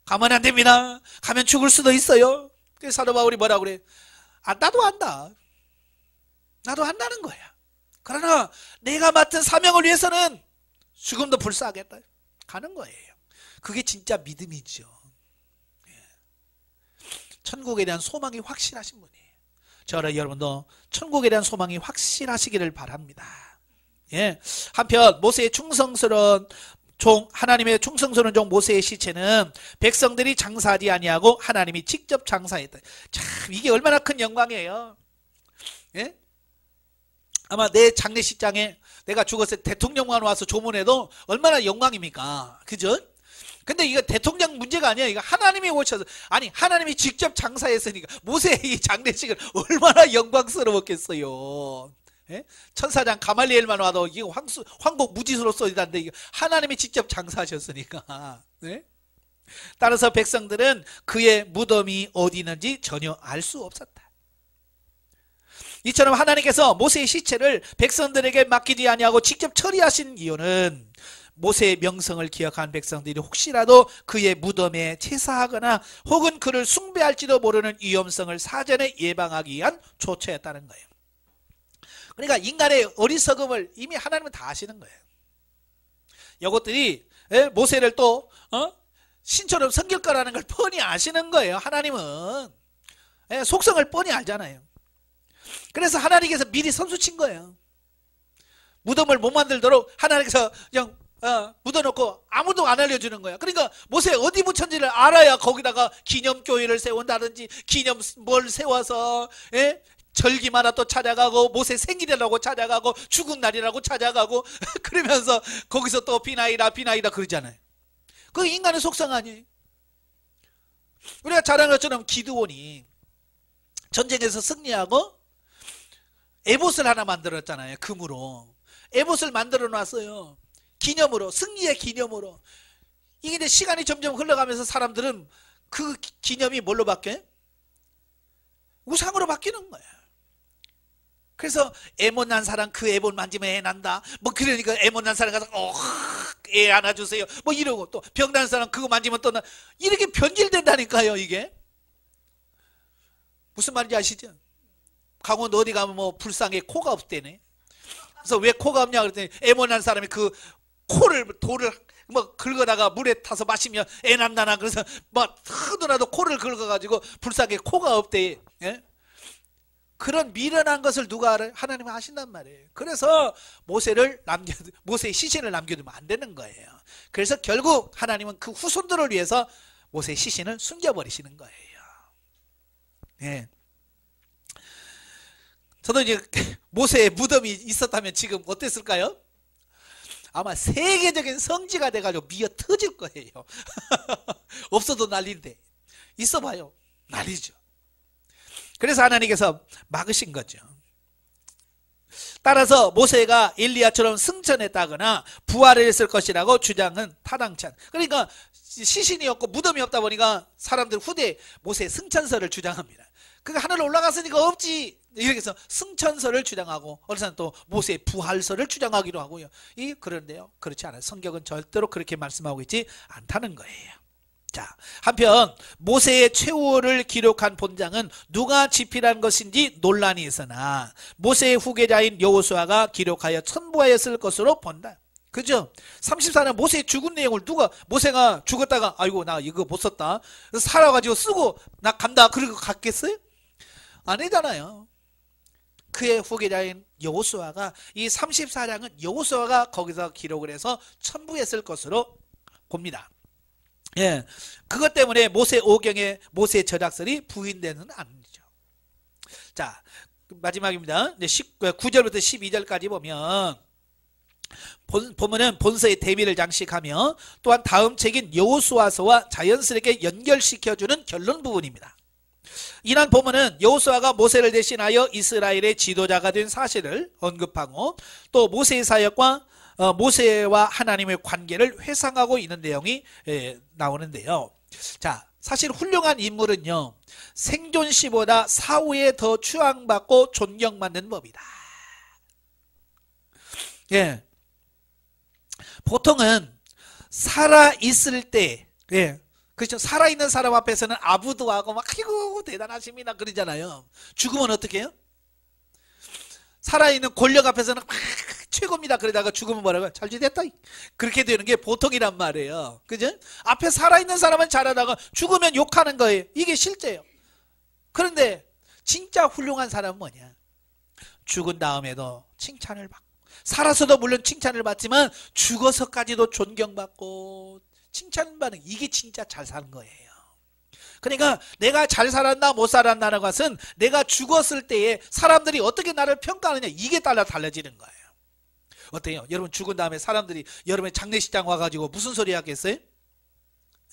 가면 안 됩니다. 가면 죽을 수도 있어요. 그래서 사도 바울이 뭐라고 그래? 나도 안다. 나도 안다는 거야. 그러나 내가 맡은 사명을 위해서는 죽음도 불사하겠다. 가는 거예요. 그게 진짜 믿음이죠. 천국에 대한 소망이 확실하신 분이에요. 저는 여러분도 천국에 대한 소망이 확실하시기를 바랍니다. 예. 한편 모세의 충성스러운 하나님의 충성스러운 종 모세의 시체는 백성들이 장사하지 아니하고 하나님이 직접 장사했다. 참 이게 얼마나 큰 영광이에요. 예? 아마 내 장례식장에 내가 죽었을 때 대통령만 와서 조문해도 얼마나 영광입니까? 그죠? 근데 이거 대통령 문제가 아니야. 이거 하나님이 오셔서, 아니 하나님이 직접 장사했으니까 모세의 이 장례식은 얼마나 영광스러웠겠어요. 예? 천사장 가말리엘만 와도 이거 황복 무지수로 쏘이다는데 이거 하나님이 직접 장사하셨으니까. 네? 따라서 백성들은 그의 무덤이 어디 있는지 전혀 알 수 없었다. 이처럼 하나님께서 모세의 시체를 백성들에게 맡기지 아니하고 직접 처리하신 이유는 모세의 명성을 기억한 백성들이 혹시라도 그의 무덤에 제사하거나 혹은 그를 숭배할지도 모르는 위험성을 사전에 예방하기 위한 조처였다는 거예요. 그러니까 인간의 어리석음을 이미 하나님은 다 아시는 거예요. 이것들이 모세를 또 신처럼 섬길 거라는 걸 뻔히 아시는 거예요. 하나님은 속성을 뻔히 알잖아요. 그래서 하나님께서 미리 선수 친 거예요. 무덤을 못 만들도록 하나님께서 그냥 묻어놓고 아무도 안 알려주는 거야. 그러니까 모세 어디 묻혔는지를 알아야 거기다가 기념교회를 세운다든지 기념 뭘 세워서 절기마다 또 찾아가고 모세 생일이라고 찾아가고 죽은 날이라고 찾아가고 그러면서 거기서 또 비나이다 그러잖아요. 그 인간의 속성 아니에요. 우리가 잘 아는 것처럼 기드온이 전쟁에서 승리하고 에봇을 하나 만들었잖아요. 금으로 에봇을 만들어 놨어요. 기념으로, 승리의 기념으로. 이게 이제 시간이 점점 흘러가면서 사람들은 그 기념이 뭘로 바뀌어요? 우상으로 바뀌는 거예요. 그래서 애 못난 사람 그 애 못 만지면 애 난다. 뭐 그러니까 애 못난 사람 가서 애 안아주세요. 뭐 이러고 또 병난 사람 그거 만지면 또 나. 이렇게 변질된다니까요. 이게 무슨 말인지 아시죠? 강원도 어디 가면 뭐 불쌍해 코가 없대네. 그래서 왜 코가 없냐 그랬더니 애 못난 사람이 그 돌을 뭐 긁어다가 물에 타서 마시면 애 난다나. 그래서 막 하더라도 코를 긁어가지고 불쌍해 코가 없대. 예? 그런 미련한 것을 누가 알아요? 하나님은 아신단 말이에요. 그래서 모세의 시신을 남겨두면 안 되는 거예요. 그래서 결국 하나님은 그 후손들을 위해서 모세의 시신을 숨겨버리시는 거예요. 네. 저도 이제 모세의 무덤이 있었다면 지금 어땠을까요? 아마 세계적인 성지가 돼가지고 미어 터질 거예요. 없어도 난리인데 있어봐요. 난리죠. 그래서 하나님께서 막으신 거죠. 따라서 모세가 엘리야처럼 승천했다거나 부활을 했을 것이라고 주장은 타당치 않아요. 그러니까 시신이 없고 무덤이 없다 보니까 사람들 후대 모세의 승천설을 주장합니다. 그게 하늘 올라갔으니까 없지. 이렇게 해서 승천설을 주장하고 어느 사람 또 모세의 부활설을 주장하기도 하고요. 그런데요. 그렇지 않아요. 성경은 절대로 그렇게 말씀하고 있지 않다는 거예요. 자, 한편 모세의 최후를 기록한 본장은 누가 집필한 것인지 논란이 있으나 모세의 후계자인 여호수아가 기록하여 첨부하였을 것으로 본다. 그죠? 34년 모세의 죽은 내용을 모세가 죽었다가 아이고 나 이거 못 썼다 살아가지고 쓰고 나 간다 그러고 갔겠어요? 아니잖아요. 그의 후계자인 여호수아가 이 34장은 여호수아가 거기서 기록을 해서 첨부했을 것으로 봅니다. 예, 그것 때문에 모세 오경의 모세 저작설이 부인되는 아니죠. 자, 마지막입니다. 9절부터 12절까지 보면 보면은 본서의 대미를 장식하며 또한 다음 책인 여호수아서와 자연스럽게 연결시켜주는 결론 부분입니다. 이날 보면은 여호수아가 모세를 대신하여 이스라엘의 지도자가 된 사실을 언급하고 또 모세의 사역과 모세와 하나님의 관계를 회상하고 있는 내용이 나오는데요. 자, 사실 훌륭한 인물은요 생존 시보다 사후에 더 추앙받고 존경받는 법이다. 예, 보통은 살아 있을 때, 그렇죠. 살아있는 사람 앞에서는 아부도 하고 막 아이고 대단하십니다 그러잖아요. 죽으면 어떻게 해요? 살아있는 권력 앞에서는 막 최고입니다 그러다가 죽으면 뭐라고요? 잘 지냈다 그렇게 되는 게 보통이란 말이에요. 그죠? 앞에 살아있는 사람은 잘하다가 죽으면 욕하는 거예요. 이게 실제예요. 그런데 진짜 훌륭한 사람은 뭐냐? 죽은 다음에도 칭찬을 받고 살아서도 물론 칭찬을 받지만 죽어서까지도 존경받고 칭찬받는, 이게 진짜 잘 사는 거예요. 그러니까 내가 잘 살았나 못 살았나는 것은 내가 죽었을 때에 사람들이 어떻게 나를 평가하느냐, 이게 따라 달라지는 거예요. 어때요? 여러분 죽은 다음에 사람들이 여러분의 장례식장 와가지고 무슨 소리 하겠어요?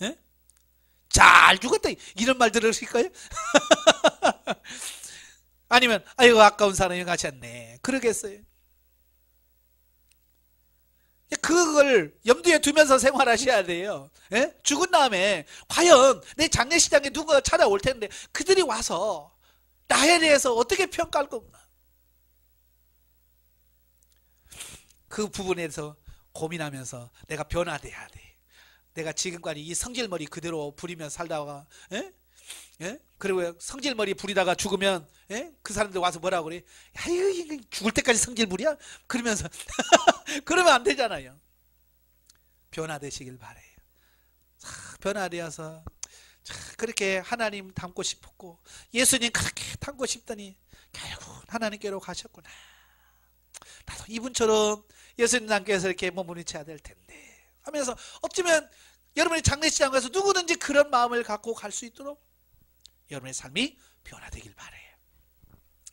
예? 잘 죽었다 이런 말 들으실 거예요? 아니면 아이고 아까운 사람이 가셨네 그러겠어요? 그걸 염두에 두면서 생활하셔야 돼요. 예? 죽은 다음에 과연 내 장례식장에 누군가 찾아올 텐데 그들이 와서 나에 대해서 어떻게 평가할 거구나, 그 부분에서 고민하면서 내가 변화돼야 돼. 내가 지금까지 이 성질머리 그대로 부리며 살다가, 예? 예? 그리고 성질머리 부리다가 죽으면, 예? 그 사람들 와서 뭐라고 그래? 아유, 죽을 때까지 성질 부려? 그러면서 그러면 안 되잖아요. 변화되시길 바래요. 변화되어서 그렇게 하나님 닮고 싶었고 예수님 그렇게 닮고 싶더니 결국 하나님께로 가셨구나. 나도 이분처럼 예수님 닮게서 이렇게 몸부림쳐야 될 텐데 하면서 어쩌면 여러분의 장례식장 가서 누구든지 그런 마음을 갖고 갈 수 있도록 여러분의 삶이 변화되길 바래요.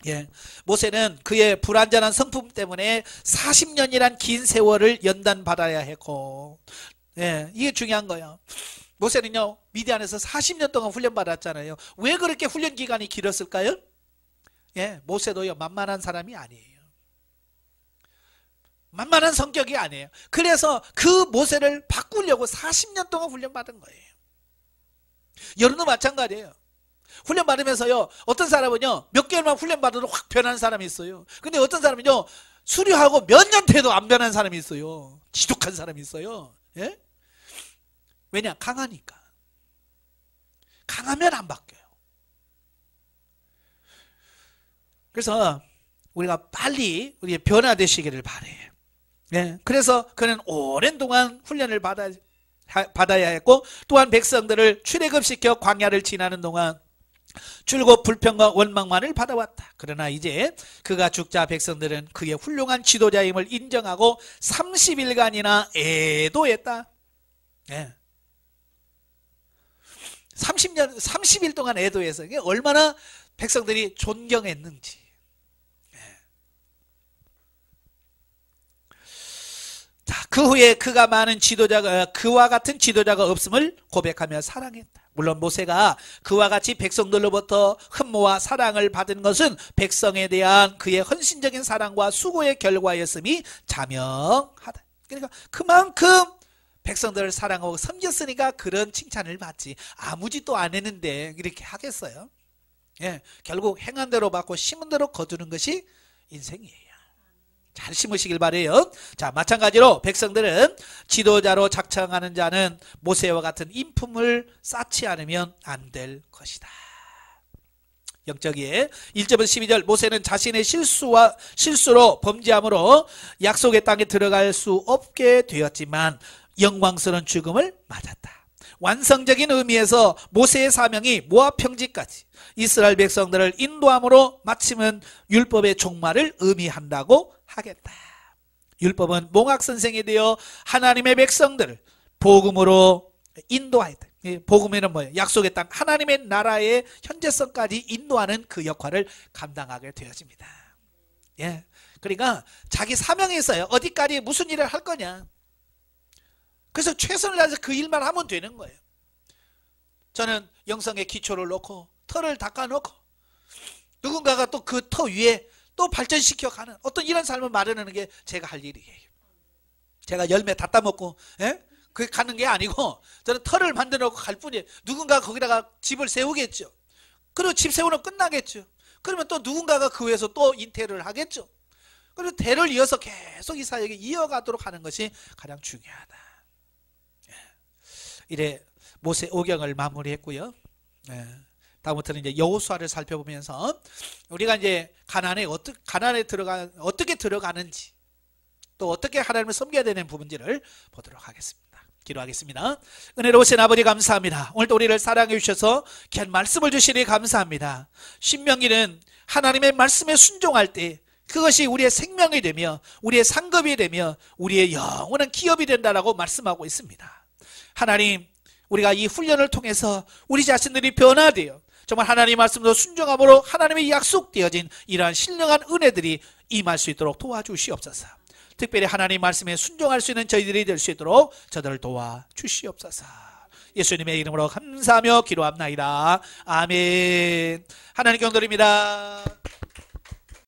예, 모세는 그의 불완전한 성품 때문에 40년이란 긴 세월을 연단받아야 했고, 예, 이게 중요한 거예요. 모세는요 미디안에서 40년 동안 훈련받았잖아요. 왜 그렇게 훈련 기간이 길었을까요? 예, 모세도요 만만한 사람이 아니에요. 만만한 성격이 아니에요. 그래서 그 모세를 바꾸려고 40년 동안 훈련받은 거예요. 여러분도 마찬가지예요. 훈련받으면서요 어떤 사람은요 몇 개월만 훈련받아도 확 변하는 사람이 있어요. 근데 어떤 사람은요 수료하고 몇 년 돼도 안 변하는 사람이 있어요. 지독한 사람이 있어요. 예? 왜냐? 강하니까. 강하면 안 바뀌어요. 그래서 우리가 빨리 우리 변화되시기를 바래요. 예, 그래서 그는 오랜 동안 훈련을 받아야 했고 또한 백성들을 출애굽시켜 광야를 지나는 동안 줄곧 불평과 원망만을 받아왔다. 그러나 이제 그가 죽자 백성들은 그의 훌륭한 지도자임을 인정하고 30일간이나 애도했다. 예. 30일 동안 애도해서 이게 얼마나 백성들이 존경했는지. 자, 그 후에 그가 그와 같은 지도자가 없음을 고백하며 사랑했다. 물론 모세가 그와 같이 백성들로부터 흠모와 사랑을 받은 것은 백성에 대한 그의 헌신적인 사랑과 수고의 결과였음이 자명하다. 그러니까 그만큼 백성들을 사랑하고 섬겼으니까 그런 칭찬을 받지. 아무 짓도 안 했는데 이렇게 하겠어요? 예, 결국 행한 대로 받고 심은 대로 거두는 것이 인생이에요. 잘 심으시길 바래요. 자, 마찬가지로 백성들은 지도자로 작정하는 자는 모세와 같은 인품을 쌓지 않으면 안 될 것이다. 영적이에 1절부터 12절 모세는 자신의 실수로 범죄함으로 약속의 땅에 들어갈 수 없게 되었지만 영광스러운 죽음을 맞았다. 완성적인 의미에서 모세의 사명이 모압 평지까지 이스라엘 백성들을 인도함으로 마침은 율법의 종말을 의미한다고 하겠다. 율법은 몽학선생이 되어 하나님의 백성들을 복음으로 인도하였다. 복음에는 뭐예요? 약속의 땅 하나님의 나라의 현재성까지 인도하는 그 역할을 감당하게 되어집니다. 예, 그러니까 자기 사명이 있어요. 어디까지 무슨 일을 할 거냐. 그래서 최선을 다해서 그 일만 하면 되는 거예요. 저는 영성의 기초를 놓고 터를 닦아놓고 누군가가 또 그 터 위에 또 발전시켜 가는 어떤 이런 삶을 마련하는 게 제가 할 일이에요. 제가 열매 다 따먹고 그게 가는 게 아니고 저는 터를 만들어 놓고 갈 뿐이에요. 누군가가 거기다가 집을 세우겠죠. 그리고 집 세우면 끝나겠죠. 그러면 또 누군가가 그 위에서 또 인테리어를 하겠죠. 그리고 대를 이어서 계속 이 사역에 이어가도록 하는 것이 가장 중요하다. 이래 모세 오경을 마무리했고요. 다음부터는 이제 여호수아를 살펴보면서 우리가 이제 가나안에 어떻게 들어가는지 또 어떻게 하나님을 섬겨야 되는 부분들을 보도록 하겠습니다. 기도하겠습니다. 은혜로우신 아버지 감사합니다. 오늘도 우리를 사랑해 주셔서 귀한 말씀을 주시니 감사합니다. 신명기는 하나님의 말씀에 순종할 때 그것이 우리의 생명이 되며 우리의 상급이 되며 우리의 영원한 기업이 된다라고 말씀하고 있습니다. 하나님, 우리가 이 훈련을 통해서 우리 자신들이 변화되어 정말 하나님 말씀도 순종함으로 하나님의 약속되어진 이러한 신령한 은혜들이 임할 수 있도록 도와주시옵소서. 특별히 하나님 말씀에 순종할 수 있는 저희들이 될 수 있도록 저들을 도와주시옵소서. 예수님의 이름으로 감사하며 기도합나이다. 아멘. 하나님 경도입니다.